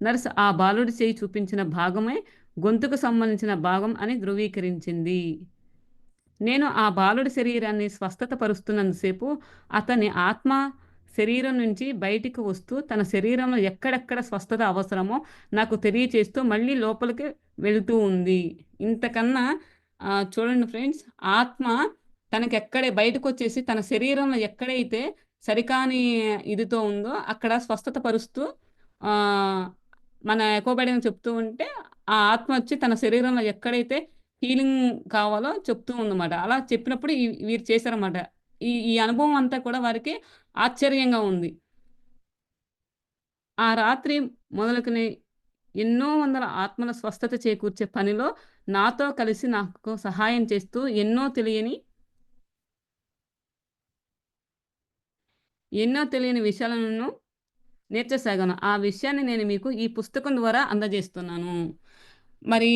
నర్స్ ఆ బాలుడి చేయి చూపించిన భాగమే గొంతుకు సంబంధించిన భాగం అని ధృవీకరించింది. నేను ఆ బాలుడి శరీరాన్ని స్వస్థత పరుస్తున్నంతసేపు అతని ఆత్మ శరీరం నుంచి బయటికి వస్తూ తన శరీరంలో ఎక్కడెక్కడ స్వస్థత అవసరమో నాకు తెలియచేస్తూ మళ్ళీ లోపలికి వెళుతూ ఉంది. ఇంతకన్నా చూడండి ఫ్రెండ్స్, ఆత్మ తనకి ఎక్కడే బయటకు వచ్చేసి తన శరీరంలో ఎక్కడైతే సరికాని ఇదితో ఉందో అక్కడ స్వస్థత పరుస్తూ ఆ, మన ఎకోబడిని చెప్తూ ఉంటే ఆ ఆత్మ వచ్చి తన శరీరంలో ఎక్కడైతే హీలింగ్ కావాలో చెప్తూ ఉందన్నమాట. అలా చెప్పినప్పుడు వీరు చేశారన్నమాట. ఈ ఈ అనుభవం అంతా కూడా వారికి ఆశ్చర్యంగా ఉంది. ఆ రాత్రి మొదలుకుని ఎన్నో వందల ఆత్మల స్వస్థత చేకూర్చే పనిలో నాతో కలిసి నాకు సహాయం చేస్తూ ఎన్నో తెలియని విషయాలను నేర్చసాగాను. ఆ విషయాన్ని నేను మీకు ఈ పుస్తకం ద్వారా అందజేస్తున్నాను. మరి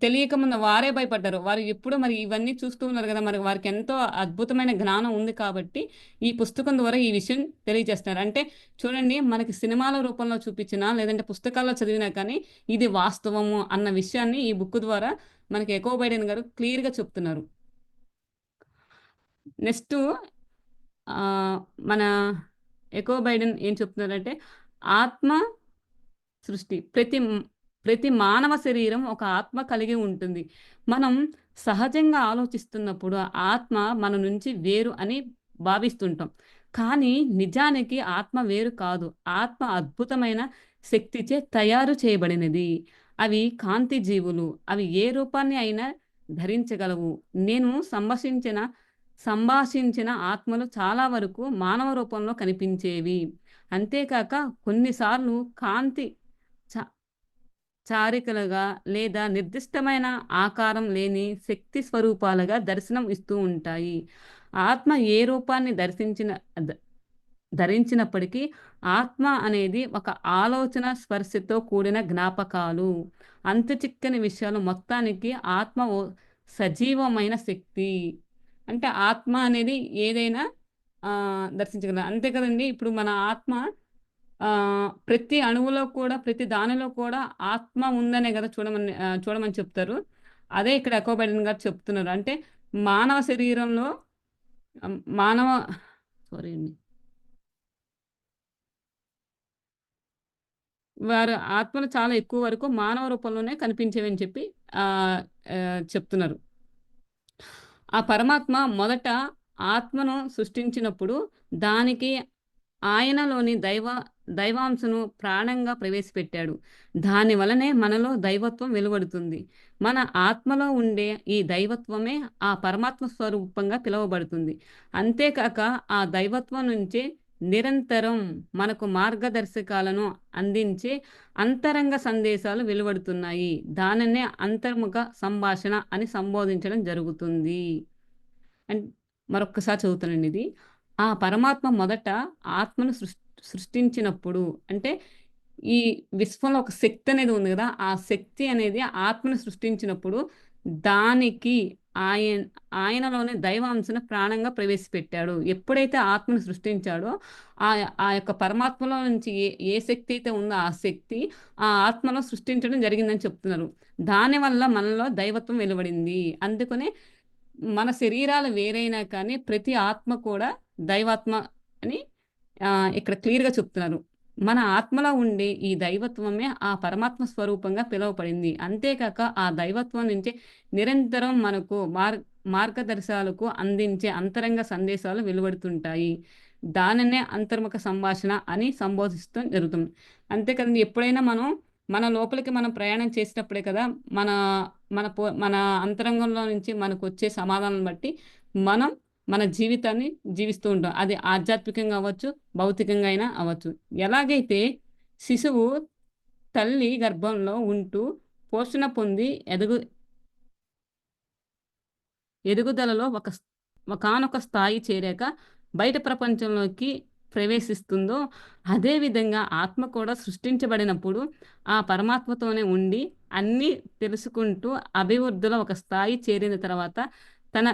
తెలియక ముందు వారే భయపడ్డారు. వారు ఎప్పుడు మరి ఇవన్నీ చూస్తూ ఉన్నారు కదా! మరి వారికి ఎంతో అద్భుతమైన జ్ఞానం ఉంది కాబట్టి, ఈ పుస్తకం ద్వారా ఈ విషయం తెలియజేస్తున్నారు. అంటే చూడండి, మనకి సినిమాల రూపంలో చూపించినా, లేదంటే పుస్తకాల్లో చదివినా కానీ, ఇది వాస్తవము అన్న విషయాన్ని ఈ బుక్ ద్వారా మనకి ఎకో బైడెన్ గారు క్లియర్‌గా చెప్తున్నారు. నెక్స్టు ఆహ్, మన ఎకో బైడెన్ ఏం చెప్తున్నారంటే, ఆత్మ సృష్టి. ప్రతి మానవ శరీరం ఒక ఆత్మ కలిగి ఉంటుంది. మనం సహజంగా ఆలోచిస్తున్నప్పుడు ఆత్మ మన నుంచి వేరు అని భావిస్తుంటాం. కానీ నిజానికి ఆత్మ వేరు కాదు. ఆత్మ అద్భుతమైన శక్తిచే తయారు చేయబడినది. అవి కాంతి జీవులు. అవి ఏ రూపాన్ని అయినా ధరించగలవు. నేను సంభాషించిన ఆత్మలు చాలా వరకు మానవ రూపంలో కనిపించేవి. అంతేకాక కొన్నిసార్లు కాంతి చ చారికలుగా లేదా నిర్దిష్టమైన ఆకారం లేని శక్తి స్వరూపాలుగా దర్శనం ఇస్తూ ఉంటాయి. ఆత్మ ఏ రూపాన్ని ద ధరించినప్పటికీ ఆత్మ అనేది ఒక ఆలోచన స్పర్శతో కూడిన జ్ఞాపకాలు. అంతుచిక్కని విషయాలు మొత్తానికి ఆత్మ ఓ సజీవమైన శక్తి. అంటే ఆత్మ అనేది ఏదైనా దర్శించగలదు. అంతే కదండీ! ఇప్పుడు మన ఆత్మ ప్రతి అణువులో కూడా, ప్రతి దానిలో కూడా ఆత్మ ఉందనే గదా! చూడమని చెప్తారు. అదే ఇక్కడ ఎకో బైడెన్ గారు చెప్తున్నారు. అంటే మానవ శరీరంలో మానవ సారీ అండి. వారి ఆత్మలు చాలా ఎక్కువ వరకు మానవ రూపంలోనే కనిపించేవని చెప్పి ఆహ్, చెప్తున్నారు. ఆ పరమాత్మ మొదట ఆత్మను సృష్టించినప్పుడు దానికి ఆయనలోని దైవాంశను ప్రాణంగా ప్రవేశపెట్టాడు. దాని వలనే మనలో దైవత్వం వెలువడుతుంది. మన ఆత్మలో ఉండే ఈ దైవత్వమే ఆ పరమాత్మ స్వరూపంగా పిలువబడుతుంది. అంతేకాక ఆ దైవత్వం నుంచే నిరంతరం మనకు మార్గదర్శకాలను అందించే అంతరంగ సందేశాలు వెలువడుతున్నాయి. దానినే అంతర్ముఖ సంభాషణ అని సంబోధించడం జరుగుతుంది. అన్ మరొక్కసారి చదువుతానండి ఇది. ఆ పరమాత్మ మొదట ఆత్మను సృష్టించినప్పుడు అంటే ఈ విశ్వంలో ఒక శక్తి అనేది ఉంది గదా! ఆ శక్తి అనేది ఆత్మను సృష్టించినప్పుడు దానికి ఆయన ఆయనలోనే దైవాంశను ప్రాణంగా ప్రవేశపెట్టాడు. ఎప్పుడైతే ఆత్మను సృష్టించాడో ఆ యొక్క పరమాత్మలో నుంచి ఏ శక్తి అయితే ఉందో ఆ శక్తి ఆ ఆత్మలో సృష్టించడం జరిగిందని చెప్తున్నారు. దానివల్ల మనలో దైవత్వం వెలువడింది. అందుకనే మన శరీరాలు వేరైనా కానీ ప్రతి ఆత్మ కూడా దైవాత్మ అని ఇక్కడ క్లియర్‌గా చెప్తున్నారు. మన ఆత్మలో ఉండే ఈ దైవత్వమే ఆ పరమాత్మ స్వరూపంగా పిలువబడింది. అంతేకాక ఆ దైవత్వం నుంచే నిరంతరం మనకు మార్గదర్శకాలకు అందించే అంతరంగ సందేశాలు వెలువడుతుంటాయి. దానినే అంతర్ముఖ సంభాషణ అని సంబోధిస్తూ జరుగుతుంది. అంతే కదండీ! ఎప్పుడైనా మన లోపలికి మనం ప్రయాణం చేసినప్పుడే కదా! మన మన అంతరంగంలో నుంచి మనకొచ్చే సమాధానం బట్టి మనం మన జీవితాన్ని జీవిస్తూ ఉంటాం. అది ఆధ్యాత్మికంగా అవ్వచ్చు, భౌతికంగా అయినా అవ్వచ్చు. ఎలాగైతే శిశువు తల్లి గర్భంలో ఉంటూ పోషణ పొంది ఎదుగుదలలో ఒకానొక స్థాయి చేరాక బయట ప్రపంచంలోకి ప్రవేశిస్తుందో, అదే విధంగా ఆత్మ కూడా సృష్టించబడినప్పుడు ఆ పరమాత్మతోనే ఉండి అన్నీ తెలుసుకుంటూ అభివృద్ధిలో ఒక స్థాయి చేరిన తర్వాత తన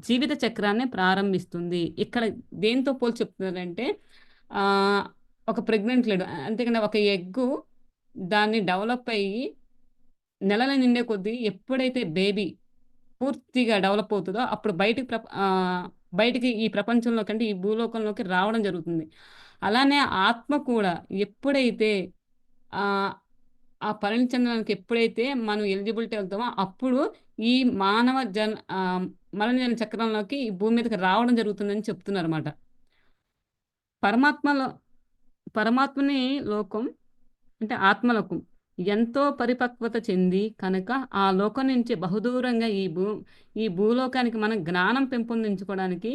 జీవిత చక్రాన్ని ప్రారంభిస్తుంది. ఇక్కడ దేనితో పోల్చి చెప్తున్నారంటే ఆహ్, ఒక ప్రెగ్నెంట్ లేడీ అంతేగాని ఒక ఎగ్గు దాన్ని డెవలప్ అయ్యి నెలలు నిండే కొద్దీ ఎప్పుడైతే బేబీ పూర్తిగా డెవలప్ అవుతదో అప్పుడు బయటికి ఈ ప్రపంచంలోకంటే ఈ భూలోకంలోకి రావడం జరుగుతుంది. అలానే ఆత్మ కూడా ఎప్పుడైతే ఆహ్, ఆ పరిణితి చెందడానికి ఎప్పుడైతే మనం ఎలిజిబిలిటీ అవుతామో అప్పుడు ఈ మానవ మరణ జన చక్రంలోకి ఈ భూమి మీదకి రావడం జరుగుతుందని చెప్తున్నారన్నమాట. పరమాత్మలో పరమాత్మని లోకం అంటే ఆత్మలోకం ఎంతో పరిపక్వత చెంది కనుక ఆ లోకం నుంచి బహుదూరంగా ఈ భూలోకానికి మనం జ్ఞానం పెంపొందించుకోవడానికి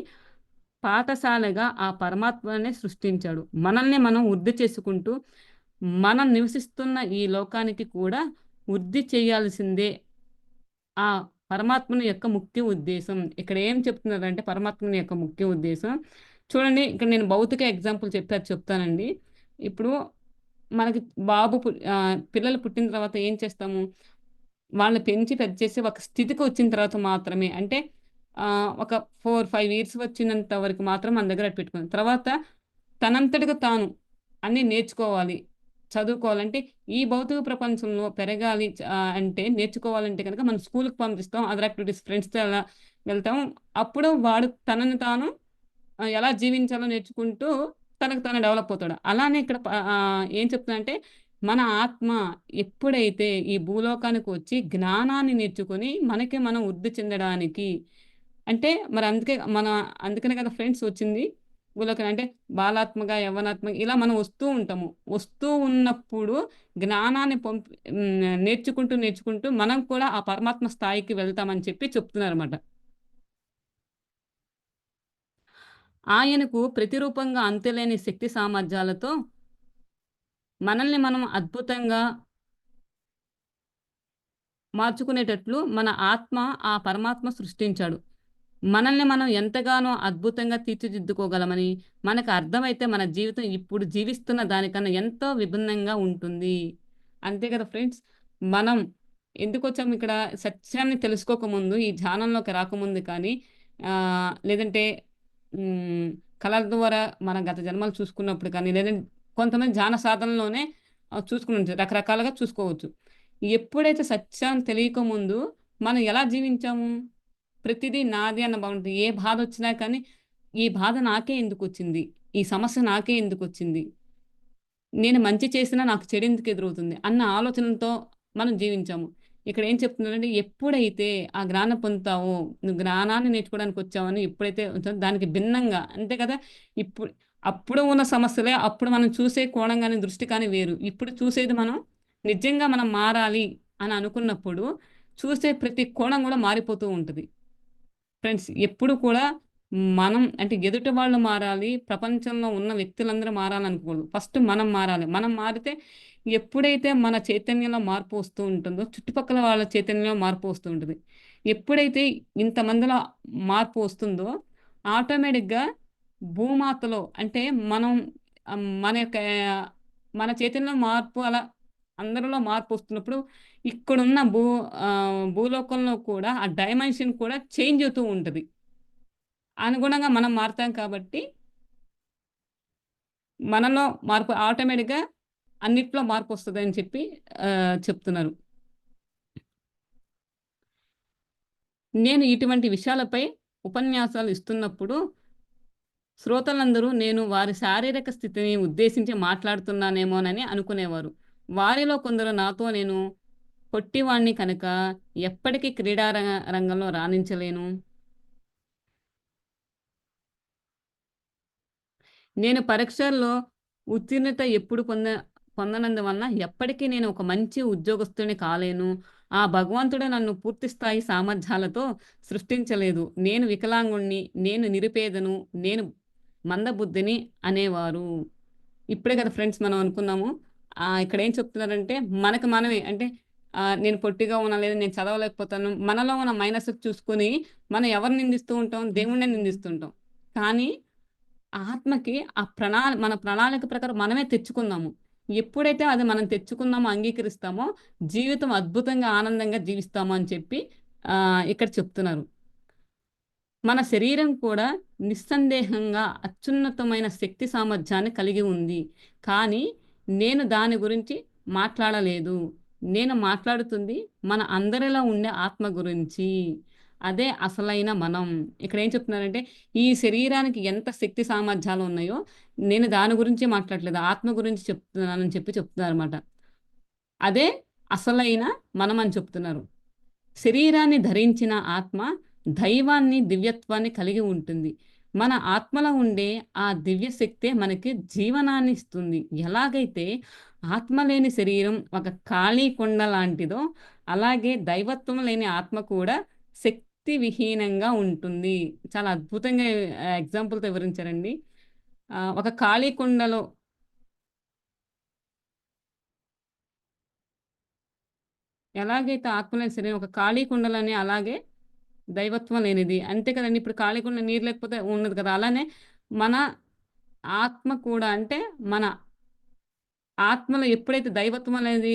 పాఠశాలగా ఆ పరమాత్మనే సృష్టించాడు. మనల్ని మనం వృద్ధి చేసుకుంటూ మనం నివసిస్తున్న ఈ లోకానికి కూడా వృద్ధి చేయాల్సిందే ఆ పరమాత్మని యొక్క ముఖ్య ఉద్దేశం. ఇక్కడ ఏం చెప్తున్నారంటే పరమాత్మని యొక్క ముఖ్య ఉద్దేశం చూడండి ఇక్కడ నేను భౌతిక ఎగ్జాంపుల్ చెప్తానండి. ఇప్పుడు మనకి పిల్లలు పుట్టిన తర్వాత ఏం చేస్తాము? వాళ్ళని పెంచి పెద్ద చేసి ఒక స్థితికొచ్చిన తర్వాత మాత్రమే అంటే ఒక 4, 5 ఇయర్స్ వచ్చినంత వరకు మాత్రం మన దగ్గర పెట్టుకున్నాం. తర్వాత తనంతటిగా తాను అన్నీ నేర్చుకోవాలి. చదువుకోవాలంటే ఈ భౌతిక ప్రపంచంలో పెరగాలి అంటే నేర్చుకోవాలంటే గనక మనం స్కూలుకి పంపిస్తాం. అదర్ యాక్టివిటీస్ ఫ్రెండ్స్‌తో అలా వెళ్తాం. అప్పుడు వాడు తనని తాను ఎలా జీవించాలో నేర్చుకుంటూ తనకు తాను డెవలప్ అవుతాడు. అలానే ఇక్కడ ఏం చెప్తుందంటే మన ఆత్మ ఎప్పుడైతే ఈ భూలోకానికి వచ్చి జ్ఞానాన్ని నేర్చుకొని మనకి మనం వృద్ధి చెందడానికి అంటే మరి అందుకనే కదా ఫ్రెండ్స్ వచ్చింది. భూలోకం అంటే బాలాత్మక, యవ్వనాత్మక ఇలా మనం వస్తూ ఉంటాము. వస్తూ ఉన్నప్పుడు జ్ఞానాన్ని నేర్చుకుంటూ, నేర్చుకుంటూ మనం కూడా ఆ పరమాత్మ స్థాయికి వెళ్తామని చెప్పి చెప్తున్నారన్నమాట. ఆయనకు ప్రతిరూపంగా అంతులేని శక్తి సామర్థ్యాలతో మనల్ని మనం అద్భుతంగా మార్చుకునేటట్లు మన ఆత్మ ఆ పరమాత్మ సృష్టించాడు. మనల్ని మనం ఎంతగానో అద్భుతంగా తీర్చిదిద్దుకోగలమని మనకు అర్థమైతే మన జీవితం ఇప్పుడు జీవిస్తున్న దానికన్నా ఎంతో విభిన్నంగా ఉంటుంది. అంతే కదా ఫ్రెండ్స్! మనం ఎందుకొచ్చాము ఇక్కడ సత్యాన్ని తెలుసుకోకముందు, ఈ ధ్యానంలోకి రాకముందు కానీ లేదంటే హ్మ్, కళల ద్వారా మన గత జన్మలు చూసుకున్నప్పుడు కానీ, లేదంటే కొంతమంది ధ్యాన సాధనలోనే చూసుకుని రకరకాలుగా చూసుకోవచ్చు. ఎప్పుడైతే సత్యం తెలియకముందు మనం ఎలా జీవించాము? ప్రతిదీ నాది అన్న భావనతో ఏ బాధొచ్చినా కానీ, ఈ బాధ నాకే ఎందుకొచ్చింది? ఈ సమస్య నాకే ఎందుకొచ్చింది? నేను మంచి చేసినా నాకు చెడెందుకు ఎదురవుతుంది? అన్న ఆలోచనలతో మనం జీవించాము. ఇక్కడ ఏం చెప్తున్నారంటే, ఎప్పుడైతే ఆ జ్ఞానం పొందుతావో, నువ్వు జ్ఞానాన్ని నేర్చుకోవడానికొచ్చావని ఎప్పుడైతే దానికి భిన్నంగా అంతే కదా! ఇప్పుడు అప్పుడు ఉన్న సమస్యలే అప్పుడు మనం చూసే కోణం గాని, దృష్టి కానీ వేరు. ఇప్పుడు చూసేది మనం నిజంగా మనం మారాలి అని అనుకున్నప్పుడు, చూసే ప్రతి కోణం గూడా మారిపోతూ ఉంటది. ఫ్రెండ్స్ ఎప్పుడు కూడా మనం అంటే ఎదుటి వాళ్ళు మారాలి, ప్రపంచంలో ఉన్న వ్యక్తులందరూ మారాలనుకోకూడదు. ఫస్ట్ మనం మారాలి. మనం మారితే ఎప్పుడైతే మన చైతన్యంలో మార్పు వస్తూ ఉంటుందో, చుట్టుపక్కల వాళ్ళ చైతన్యంలో మార్పు వస్తూ ఉంటది. ఎప్పుడైతే ఇంతమందిలో మార్పు వస్తుందో, ఆటోమేటిక్‌గా భూమాతలో అంటే మనం మన యొక్క మన చైతన్యంలో మార్పు అలా అందరిలో మార్పొస్తున్నప్పుడు ఇక్కడున్న భూలోకంలో కూడా ఆ డైమెన్షన్ కూడా చేంజ్ అవుతూ ఉంటది. అనుగుణంగా మనం మారతాం కాబట్టి, మనలో మార్పు ఆటోమేటిక్‌గా అన్నిట్లో మార్పొస్తదని చెప్పి చెప్తున్నారు. నేను ఇటువంటి విషయాలపై ఉపన్యాసాలు ఇస్తున్నప్పుడు శ్రోతలందరూ నేను వారి శారీరక స్థితిని ఉద్దేశించి మాట్లాడుతున్నానేమోనని అనుకునేవారు. వారిలో కొందరు నాతో నేను పొట్టివాడిని కనుక ఎప్పటికి క్రీడా రంగంలో రాణించలేను. నేను పరీక్షల్లో ఉత్తీర్ణత ఎప్పుడు పొందనందువలన ఎప్పటికీ నేను ఒక మంచి ఉద్యోగస్తుడిని కాలేను. ఆ భగవంతుడు నన్ను పూర్తి స్థాయి సామర్థ్యాలతో సృష్టించలేదు. నేను వికలాంగుడిని, నేను నిరుపేదను, నేను మందబుద్ధిని అనేవారు. ఇప్పుడే కదా ఫ్రెండ్స్ మనం అనుకున్నాము. ఇక్కడ ఏం చెప్తున్నారంటే మనకు మనమే అంటే నేను పొట్టిగా ఉన్నాను, లేదా నేను చదవలేకపోతాను. మనలో ఉన్న మైనస్ చూసుకొని మనం ఎవరిని నిందిస్తూ ఉంటాం? దేవుడినే నిందిస్తుంటాం. కానీ ఆత్మకి మన ప్రణాళిక ప్రకారం మనమే తెచ్చుకున్నాము. ఎప్పుడైతే అది మనం తెచ్చుకున్నామో, అంగీకరిస్తామో, జీవితం అద్భుతంగా, ఆనందంగా జీవిస్తాము అని చెప్పి ఇక్కడ చెప్తున్నారు. మన శరీరం కూడా నిస్సందేహంగా అత్యున్నతమైన శక్తి సామర్థ్యాన్ని కలిగి ఉంది. కానీ నేను దాని గురించి మాట్లాడలేదు. నేను మాట్లాడుతుంది మన అందరిలో ఉండే ఆత్మ గురించి. అదే అసలైన మనం. ఇక్కడేం చెప్తున్నారంటే, ఈ శరీరానికి ఎంత శక్తి సామర్థ్యాలు ఉన్నాయో, నేను దాని గురించి మాట్లాడట్లేదు. ఆత్మ గురించి చెప్తున్నానని చెప్పి చెప్తున్నారన్నమాట. అదే అసలైన మనమని చెప్తున్నారు. శరీరాన్ని ధరించిన ఆత్మ దైవాన్ని, దివ్యత్వాన్ని కలిగి ఉంటుంది. మన ఆత్మలో ఉండే ఆ దివ్య శక్తే మనకి జీవనాన్ని ఇస్తుంది. ఎలాగైతే ఆత్మ లేని శరీరం ఒక ఖాళీ కుండ లాంటిదో, అలాగే దైవత్వం లేని ఆత్మ కూడా శక్తి విహీనంగా ఉంటుంది. చాలా అద్భుతంగా ఎగ్జాంపుల్‌తో వివరించారండి. ఒక ఖాళీ కుండలో ఎలాగైతే ఆత్మ లేని శరీరం ఒక ఖాళీ కుండలని అలాగే దైవత్వం లేనిది. అంతే కదండీ! ఇప్పుడు ఖాళీగుండ నీరు లేకపోతే ఉండదు కదా! అలానే మన ఆత్మ కూడా అంటే మన ఆత్మలో ఎప్పుడైతే దైవత్వం అనేది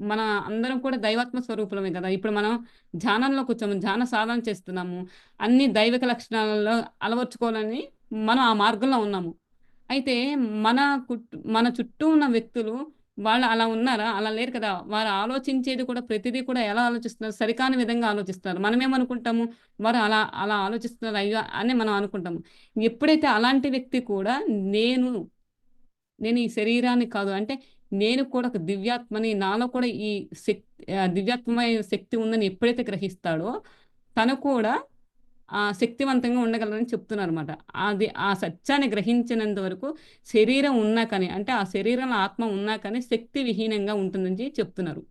మన అందరం కూడా దైవాత్మ స్వరూపులమే కదా! ఇప్పుడు మనం ధ్యానంలో కూర్చోము. ధ్యాన సాధన చేస్తున్నాము. అన్ని దైవిక లక్షణాలలో అలవర్చుకోవాలని మనం ఆ మార్గంలో ఉన్నాము. అయితే మన మన చుట్టూ ఉన్న వ్యక్తులు వాళ్ళు అలా ఉన్నారా? అలా లేరు కదా! వారు ఆలోచించేది కూడా ప్రతిదీ కూడా ఎలా ఆలోచిస్తున్నారు? సరికాని విధంగా ఆలోచిస్తారు. మనమేమనుకుంటాము? వారు అలా అలా ఆలోచిస్తున్నారు అయ్యో! అని మనం అనుకుంటాము. ఎప్పుడైతే అలాంటి వ్యక్తి కూడా నేను నేను ఈ శరీరాన్ని కాదు. అంటే నేను కూడా ఒక దివ్యాత్మని. నాలో కూడా ఈ దివ్యాత్మమైన శక్తి ఉందని ఎప్పుడైతే గ్రహిస్తాడో, తను కూడా శక్తివంతంగా ఉండగలరని చెప్తున్నారన్నమాట. అది ఆ సత్యాన్ని గ్రహించినంత వరకు శరీరం ఉన్నా కానీ, అంటే ఆ శరీరంలో ఆత్మ ఉన్నా కానీ శక్తి విహీనంగా ఉంటుందని చెప్తున్నారు.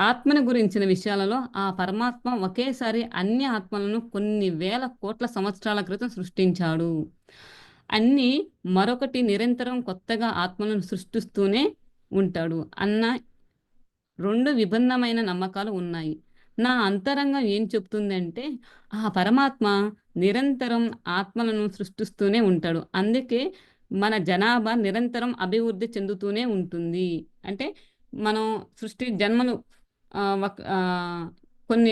ఆత్మను గురించిన విషయాలలో ఆ పరమాత్మ ఒకేసారి అన్ని ఆత్మలను కొన్ని వేల కోట్ల సంవత్సరాల క్రితం సృష్టించాడు. అన్నీ మరొకటి నిరంతరం కొత్తగా ఆత్మలను సృష్టిస్తూనే ఉంటాడు అన్న 2 విభిన్నమైన నమ్మకాలు ఉన్నాయి. నా అంతరంగం ఏం చెప్తుందంటే, ఆ పరమాత్మ నిరంతరం ఆత్మలను సృష్టిస్తూనే ఉంటాడు. అందుకే మన జనాభా నిరంతరం అభివృద్ధి చెందుతూనే ఉంటుంది. అంటే మనం జన్మలు కొన్ని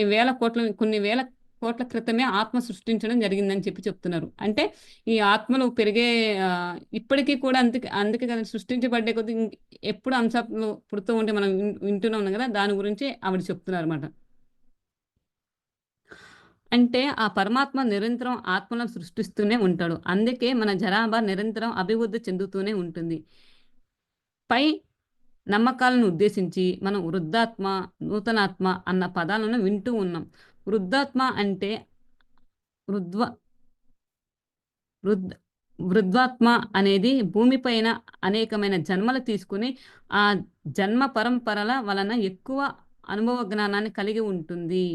వేల కోట్ల క్రితమే ఆత్మ సృష్టించడం జరిగిందని చెప్తున్నారు. అంటే ఈ ఆత్మలు పెరిగే ఇప్పటికీ కూడా అందుకే కదా సృష్టించబడ్డే కొద్దీ ఎప్పుడు అంశాలు పుడుతూ ఉంటే మనం వింటూనే ఉన్నాం కదా! దాని గురించి ఆవిడ చెప్తున్నారన్నమాట. అంటే ఆ పరమాత్మ నిరంతరం ఆత్మలను సృష్టిస్తూనే ఉంటాడు. అందుకే మన జనాభా నిరంతరం అభివృద్ధి చెందుతూనే ఉంటుంది. పై నమ్మకాలను ఉద్దేశించి మనం వృద్ధాత్మ, నూతనాత్మ అన్న పదాలను వింటూ ఉన్నాం. వృద్ధాత్మ అంటే వృద్వ వృద్ వృద్ధాత్మ అనేది భూమిపైన అనేకమైన జన్మలు తీసుకొని, ఆ జన్మ పరంపరల వలన ఎక్కువ అనుభవ జ్ఞానాన్ని కలిగి ఉంటుంది.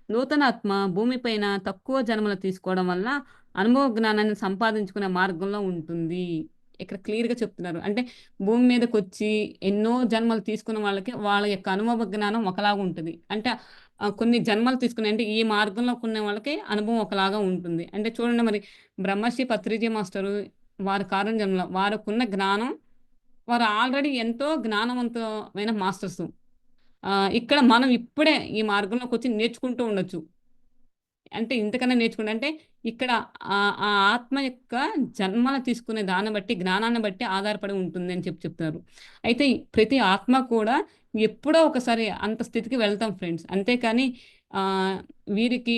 నూతనాత్మ భూమిపైన తక్కువ జన్మలు తీసుకోవడం వల్ల అనుభవ జ్ఞానాన్ని సంపాదించుకునే మార్గంలో ఉంటుంది. ఇక్కడ క్లియర్‌గా చెప్తున్నారు. అంటే భూమి మీదకొచ్చి ఎన్నో జన్మలు తీసుకున్న వాళ్ళకి వాళ్ళ యొక్క అనుభవ జ్ఞానం ఒకలాగా ఉంటది. అంటే కొన్ని జన్మలు తీసుకుని అంటే ఈ మార్గంలో ఉన్న వాళ్ళకి అనుభవం ఒకలాగా ఉంటుంది. అంటే చూడండి మరి బ్రహ్మశ్రీ పత్రిజీ మాస్టరు వారి కారణం జన్మలో వారికున్న జ్ఞానం వారు ఆల్రెడీ ఎంతో జ్ఞానవంతమైన మాస్టర్సు. ఇక్కడ మనం ఇప్పుడే ఈ మార్గంలోకొచ్చి నేర్చుకుంటూ ఉండొచ్చు. అంటే ఇంతకన్నా నేర్చుకుంటే అంటే ఇక్కడ ఆ ఆత్మ యొక్క జన్మన తీసుకునే దాన్ని బట్టి, జ్ఞానాన్ని బట్టి ఆధారపడి ఉంటుంది అని చెప్తున్నారు. అయితే ప్రతి ఆత్మ కూడా ఎప్పుడో ఒకసారి అంత స్థితికి వెళ్తాం ఫ్రెండ్స్. అంతేకాని ఆహ్, వీరికి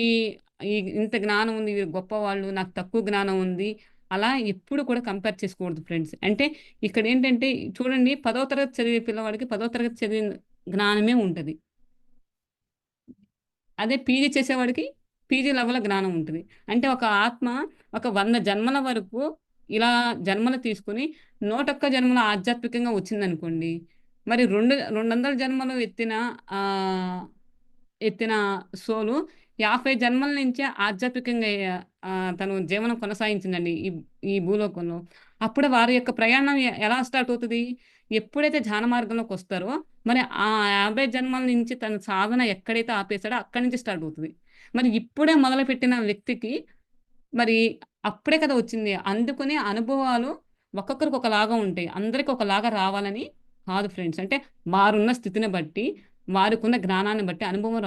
ఇంత జ్ఞానం ఉంది, వీరు గొప్పవాళ్ళు, నాకు తక్కువ జ్ఞానం ఉంది. అలా ఎప్పుడు కూడా కంపేర్ చేసుకోకూడదు ఫ్రెండ్స్. అంటే ఇక్కడేంటంటే చూడండి 10వ తరగతి చదివే పిల్లవాడికి 10వ తరగతి చదివిన జ్ఞానమే ఉంటది. అదే పీజీ చేసేవాడికి పీజీ లెవెల్ జ్ఞానం ఉంటది. అంటే ఒక ఆత్మ ఒక 100 జన్మల వరకు ఇలా జన్మలు తీసుకొని 101 జన్మలో ఆధ్యాత్మికంగా వచ్చిందనుకోండి. మరి 200 జన్మలు ఆహ్, ఎత్తిన సోలు 50 జన్మల నుంచే ఆధ్యాత్మికంగా తను జీవనం కొనసాగించిందండి ఈ భూలోకంలో. అప్పుడు వారి యొక్క ప్రయాణం ఎలా స్టార్ట్ అవుతది? ఎప్పుడైతే ధ్యాన మార్గంలోకొస్తారో మరి ఆ 50 జన్మల నుంచి తన సాధన ఎక్కడైతే ఆపేసాడో అక్కడి నుంచి స్టార్ట్ అవుతది. మరి ఇప్పుడే మొదలుపెట్టిన వ్యక్తికి మరి అప్పుడే కదా వచ్చింది. అందుకని అనుభవాలు ఒక్కొక్కరికి ఒకలాగా ఉంటాయి. అందరికి ఒకలాగా రావాలని కాదు ఫ్రెండ్స్. అంటే వారున్న స్థితిని బట్టి, వారికున్న జ్ఞానాన్ని బట్టి అనుభవం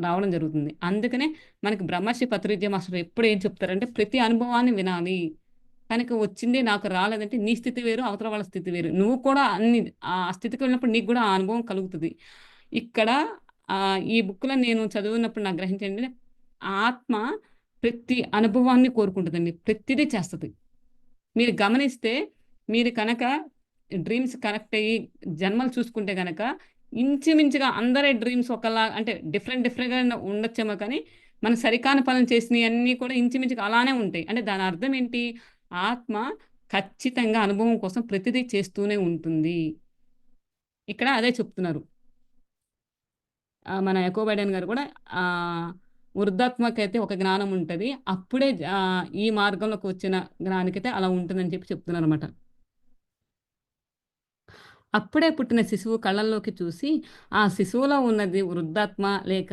రావడం జరుగుతుంది. అందుకనే మనకి బ్రహ్మర్షి పత్రిజీ మాస్టర్ ఎప్పుడు ఏం చెప్తారంటే, ప్రతి అనుభవాన్ని వినాలి. తనకి వచ్చింది నాకు రాలేదంటే నీ స్థితి వేరు, అవతల వాళ్ళ స్థితి వేరు. నువ్వు కూడా ఆ స్థితికి వెళ్ళినప్పుడు నీకు గూడా ఆ అనుభవం కలుగుతది. ఇక్కడ ఈ బుక్‌లో నేను చదివినప్పుడు నాకు గ్రహించింది ఆత్మ ప్రతి అనుభవాన్ని కోరుకుంటదండి. ప్రతిదీ చేస్తది. మీరు గమనిస్తే మీరు కనక డ్రీమ్స్ కనెక్ట్ అయ్యి జన్మలు చూసుకుంటే గనక ఇంచుమించుగా అందరి డ్రీమ్స్ ఒకలా అంటే డిఫరెంట్‌గా ఉండొచ్చేమో కానీ, మన సరికాని పనులు చేసినయన్నీ కూడా ఇంచుమించుగా అలానే ఉంటాయి. అంటే దాని అర్థం ఏంటి? ఆత్మ ఖచ్చితంగా అనుభవం కోసం ప్రతిదీ చేస్తూనే ఉంటుంది. ఇక్కడ అదే చెప్తున్నారు. మన ఎకో బైడెన్ గారు కూడా ఆహ్, వృద్ధాత్మకైతే ఒక జ్ఞానం ఉంటది. అప్పుడే ఈ మార్గంలోకి వచ్చిన జ్ఞానికైతే అలా ఉంటుందని చెప్తున్నారన్నమాట. అప్పుడే పుట్టిన శిశువు కళ్ళల్లోకి చూసి, ఆ శిశువులో ఉన్నది వృద్ధాత్మ లేక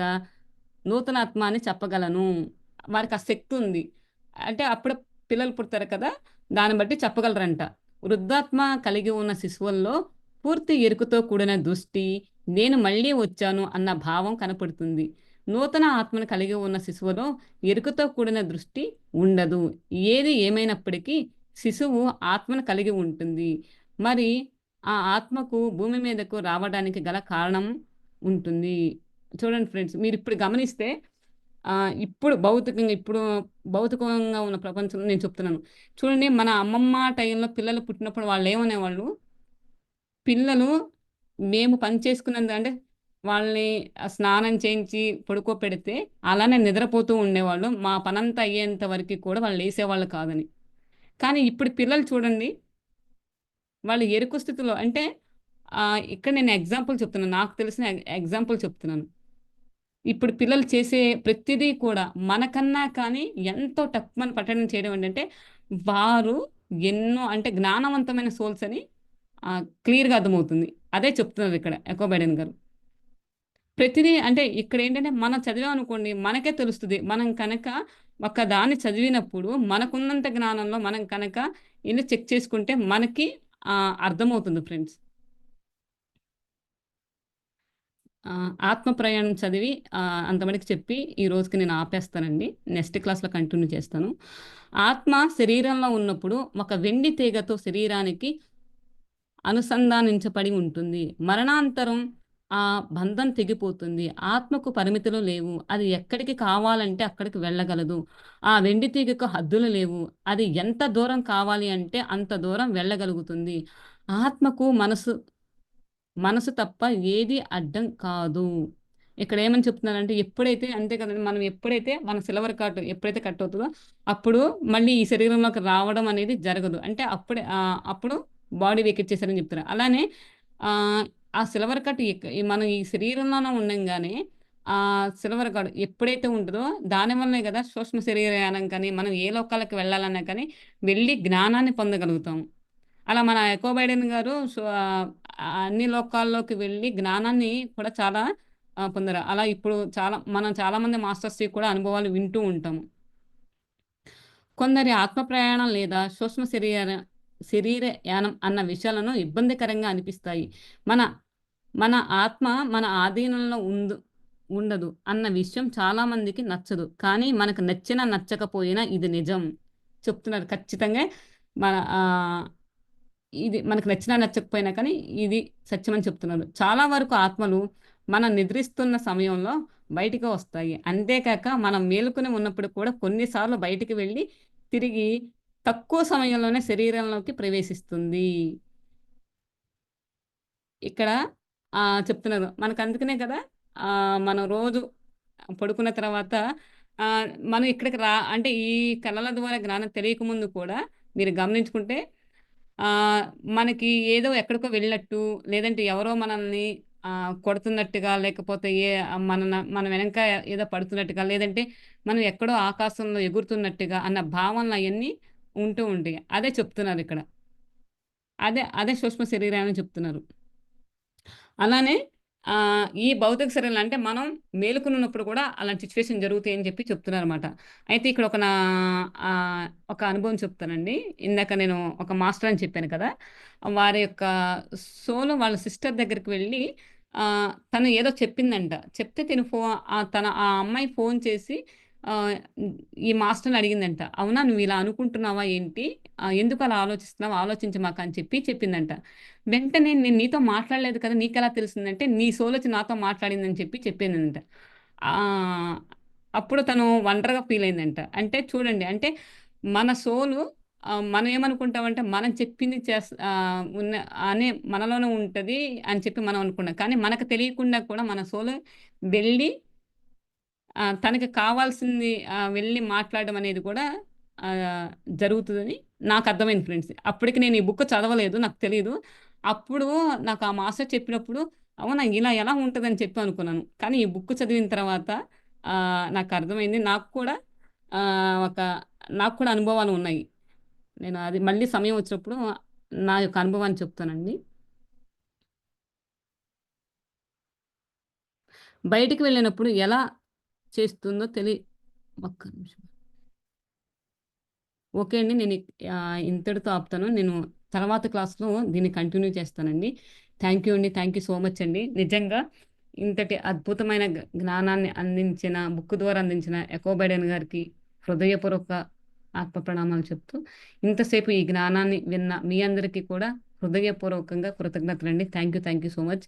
నూతనాత్మ అని చెప్పగలను. వారికి ఆ శక్తి ఉంది. అంటే అప్పుడే పిల్లలు పుడతారు కదా! దాన్ని బట్టి చెప్పగలరంట. వృద్ధాత్మ కలిగి ఉన్న శిశువుల్లో పూర్తి ఎరుకతో కూడిన దృష్టి, నేను మళ్ళీ వచ్చాను అన్న భావం కనపడుతుంది. నూతన ఆత్మను కలిగి ఉన్న శిశువులో ఎరుకతో కూడిన దృష్టి ఉండదు. ఏది ఏమైనప్పటికీ శిశువు ఆత్మను కలిగి ఉంటుంది. మరి ఆ ఆత్మకు భూమి మీదకు రావడానికి గల కారణం ఉంటుంది. చూడండి ఫ్రెండ్స్ మీరిప్పుడు గమనిస్తే ఇప్పుడు భౌతికంగా ఉన్న ప్రపంచంలో నేను చెప్తున్నాను. చూడండి మన అమ్మమ్మ టైంలో పిల్లలు పుట్టినప్పుడు వాళ్ళేమనేవాళ్ళు, పిల్లలు మేము పని చేసుకున్నందు అంటే వాళ్ళని స్నానం చేయించి పడుకోపెడితే అలానే నిద్రపోతూ ఉండేవాళ్ళు. మా పనంతా అయ్యేంత వరకు కూడా వాళ్ళు లేసేవాళ్ళు కాదని. కానీ ఇప్పుడు పిల్లలు చూడండి, వాళ్ళు ఎరుకు స్థితిలో అంటే ఇక్కడ నేను ఎగ్జాంపుల్ చెప్తున్నాను. నాకు తెలిసిన ఎగ్జాంపుల్ చెప్తున్నాను. ఇప్పుడు పిల్లలు చేసే ప్రతిదీ కూడా మనకన్నా కానీ ఎంతో టక్‌మని పట్టడం చేయడం ఏంటంటే, వారు ఎన్నో అంటే జ్ఞానవంతమైన సోల్స్ అని క్లియర్‌గా అర్థమవుతుంది. అదే చెప్తున్నారు ఇక్కడ ఎకో బైడెన్ గారు. ప్రతిదీ అంటే ఇక్కడేంటంటే మనం చదివామనుకోండి మనకే తెలుస్తది. మనం కనుక ఒక దాన్ని చదివినప్పుడు మనకున్నంత జ్ఞానంలో మనం కనుక ఎళ్లి చెక్ చేసుకుంటే మనకి అర్థమవుతుంది ఫ్రెండ్స్. ఆత్మ ప్రయాణం చదివి అంతమటికి చెప్పి ఈ రోజుకి నేను ఆపేస్తానండి. నెక్స్ట్ క్లాస్‌లో కంటిన్యూ చేస్తాను. ఆత్మ శరీరంలో ఉన్నప్పుడు ఒక వెండి తీగతో శరీరానికి అనుసంధానించబడి ఉంటుంది. మరణాంతరం ఆ బంధం తెగిపోతుంది. ఆత్మకు పరిమితులు లేవు. అది ఎక్కడికి కావాలంటే అక్కడికి వెళ్ళగలదు. ఆ వెండి తీగకు హద్దులు లేవు. అది ఎంత దూరం కావాలి అంటే అంత దూరం వెళ్ళగలుగుతుంది. ఆత్మకు మనసు తప్ప ఏది అడ్డం కాదు. ఇక్కడేమని చెప్తున్నానంటే ఎప్పుడైతే అంతే కదండీ! మనం ఎప్పుడైతే మన సిల్వర్ కార్డ్ ఎప్పుడైతే కట్ అవుతదో అప్పుడు మళ్ళీ ఈ శరీరంలోకి రావడం అనేది జరగదు. అంటే అప్పుడు బాడీ వెకిచ్చేసారని చెప్తున్నారు. అలానే ఆహ్, ఆ సిల్వర్ కట్ మనం ఈ శరీరంలోనే ఉండంగానే సిల్వర్ కార్డ్ ఎప్పుడైతే ఉంటదో దానివల్లనే గదా! సూక్ష్మ శరీరయానం కానీ, మనం ఏ లోకాలకు వెళ్ళాలన్నా కానీ వెళ్లి జ్ఞానాన్ని పొందగలుగుతాం. అలా మన ఎకో బైడెన్ గారు అన్ని లోకాల్లోకి వెళ్ళి జ్ఞానాన్ని కూడా చాలా పొందారు. అలా ఇప్పుడు మనం చాలామంది మాస్టర్స్‌వి కూడా అనుభవాలు వింటూ ఉంటాము. కొందరి ఆత్మ ప్రయాణం లేదా సూక్ష్మ శరీర యానం అన్న విషయాలను ఇబ్బందికరంగా అనిపిస్తాయి. మన మన ఆత్మ మన ఆధీనంలో ఉండదు అన్న విషయం చాలా మందికి నచ్చదు. కానీ మనకు నచ్చినా, నచ్చకపోయినా ఇది నిజం. చెప్తున్నారు ఖచ్చితంగా మన ఇది మనకు నచ్చినా, నచ్చకపోయినా కానీ ఇది సత్యమని చెప్తున్నారు. చాలా వరకు ఆత్మలు మనం నిద్రిస్తున్న సమయంలో బయటికి వస్తాయి. అంతేకాక మనం మేలుకొని ఉన్నప్పుడు కూడా కొన్ని సార్లు బయటికి వెళ్లి తిరిగి తక్కువ సమయంలోనే శరీరంలోకి ప్రవేశిస్తుంది. ఇక్కడ చెప్తున్నారు. మనకందుకనే కదా! మనం రోజు పడుకున్న తర్వాత మనం ఇక్కడికి అంటే ఈ కళల ద్వారా జ్ఞానం తెలియకముందు కూడా మీరు గమనించుకుంటే ఆహ్, మనకి ఏదో ఎక్కడికో వెళ్ళినట్టు, లేదంటే ఎవరో మనల్ని కొడుతున్నట్టుగా, లేకపోతే మన వెనక ఏదో పడుతున్నట్టుగా, లేదంటే మనం ఎక్కడో ఆకాశంలో ఎగురుతున్నట్టుగా అన్న భావనలయన్నీ ఉంటూ ఉంటాయి. అదే చెప్తున్నారిక్కడ. అదే సూక్ష్మ శరీరం అని చెప్తున్నారు. అలానే ఈ భౌతిక శరీరాలు అంటే మనం మేలుకొనున్నప్పుడు కూడా అలాంటి సిట్యుయేషన్ జరుగుతాయని చెప్పి చెప్తున్నారన్నమాట. అయితే ఇక్కడ ఒక అనుభవం చెప్తానండి. ఇందాక నేను ఒక మాస్టర్ అని చెప్పాను కదా! వారి యొక్క సోలో వాళ్ళ సిస్టర్ దగ్గరికి వెళ్ళి తను ఏదో చెప్పిందంట. చెప్తే ఆ అమ్మాయి ఫోను చేసి ఆహ్, ఈ మాస్టర్‌ని అడిగిందంట. "అవునా నువ్వు ఇలా అనుకుంటున్నావా ఏంటి? ఎందుకు అలా ఆలోచిస్తున్నావు? ఆలోచించమాక" అని చెప్పి చెప్పిందంట. వెంటనే నేను నీతో మాట్లాడలేదు కదా! నీకెలా తెలిసిందంటే, నీ సోలొచ్చి నాతో మాట్లాడిందని చెప్పి చెప్పిందంట. ఆహ్, అప్పుడు తను ఒంటరిగా ఫీలయిందంట. అంటే చూడండి, అంటే మన సోలు మనం ఏమనుకుంటామంటే, మనం చెప్పింది ఉన్న అనే మనలోనే ఉంటది అని చెప్పి మనం అనుకున్నాం. కానీ మనకు తెలియకుండా కూడా మన సోలు వెళ్ళి తనకి కావాల్సింది వెళ్లి మాట్లాడడం అనేది కూడా ఆహ్, జరుగుతదని నాకర్థమైంది ఫ్రెండ్స్. అప్పటికి నేను ఈ బుక్ చదవలేదు. నాకు తెలీదు. అప్పుడు నాకు ఆ మాస్టర్ చెప్పినప్పుడు, అవునా! ఇలా ఎలా ఉంటదని చెప్పి అనుకున్నాను. కానీ ఈ బుక్ చదివిన తర్వాత నాకర్థమైంది. ఆహ్, ఒక నాకు కూడా అనుభవాలు ఉన్నాయి. నేను అది మళ్ళీ సమయం వచ్చినప్పుడు నా యొక్క అనుభవాన్ని చెప్తానండి. బయటికి వెళ్ళినప్పుడు ఎలా చేస్తుందో ఒక్క నిమిషం. ఓకే అండి. ఇంతటితో ఆపుతాను. నేను తర్వాత క్లాస్‌లో దీన్ని కంటిన్యూ చేస్తానండి. థాంక్ యూ అండి. థాంక్ యూ సో మచ్ అండి. నిజంగా ఇంతటి అద్భుతమైన జ్ఞానాన్ని అందించిన, బుక్ ద్వారా అందించిన ఎకో బైడెన్ గారికి హృదయపూర్వక ఆత్మ ప్రణామాలు చెప్తూ, ఇంతసేపు ఈ జ్ఞానాన్ని విన్న మీ అందరికీ కూడా హృదయపూర్వకంగా కృతజ్ఞతలండి. Thank you so much.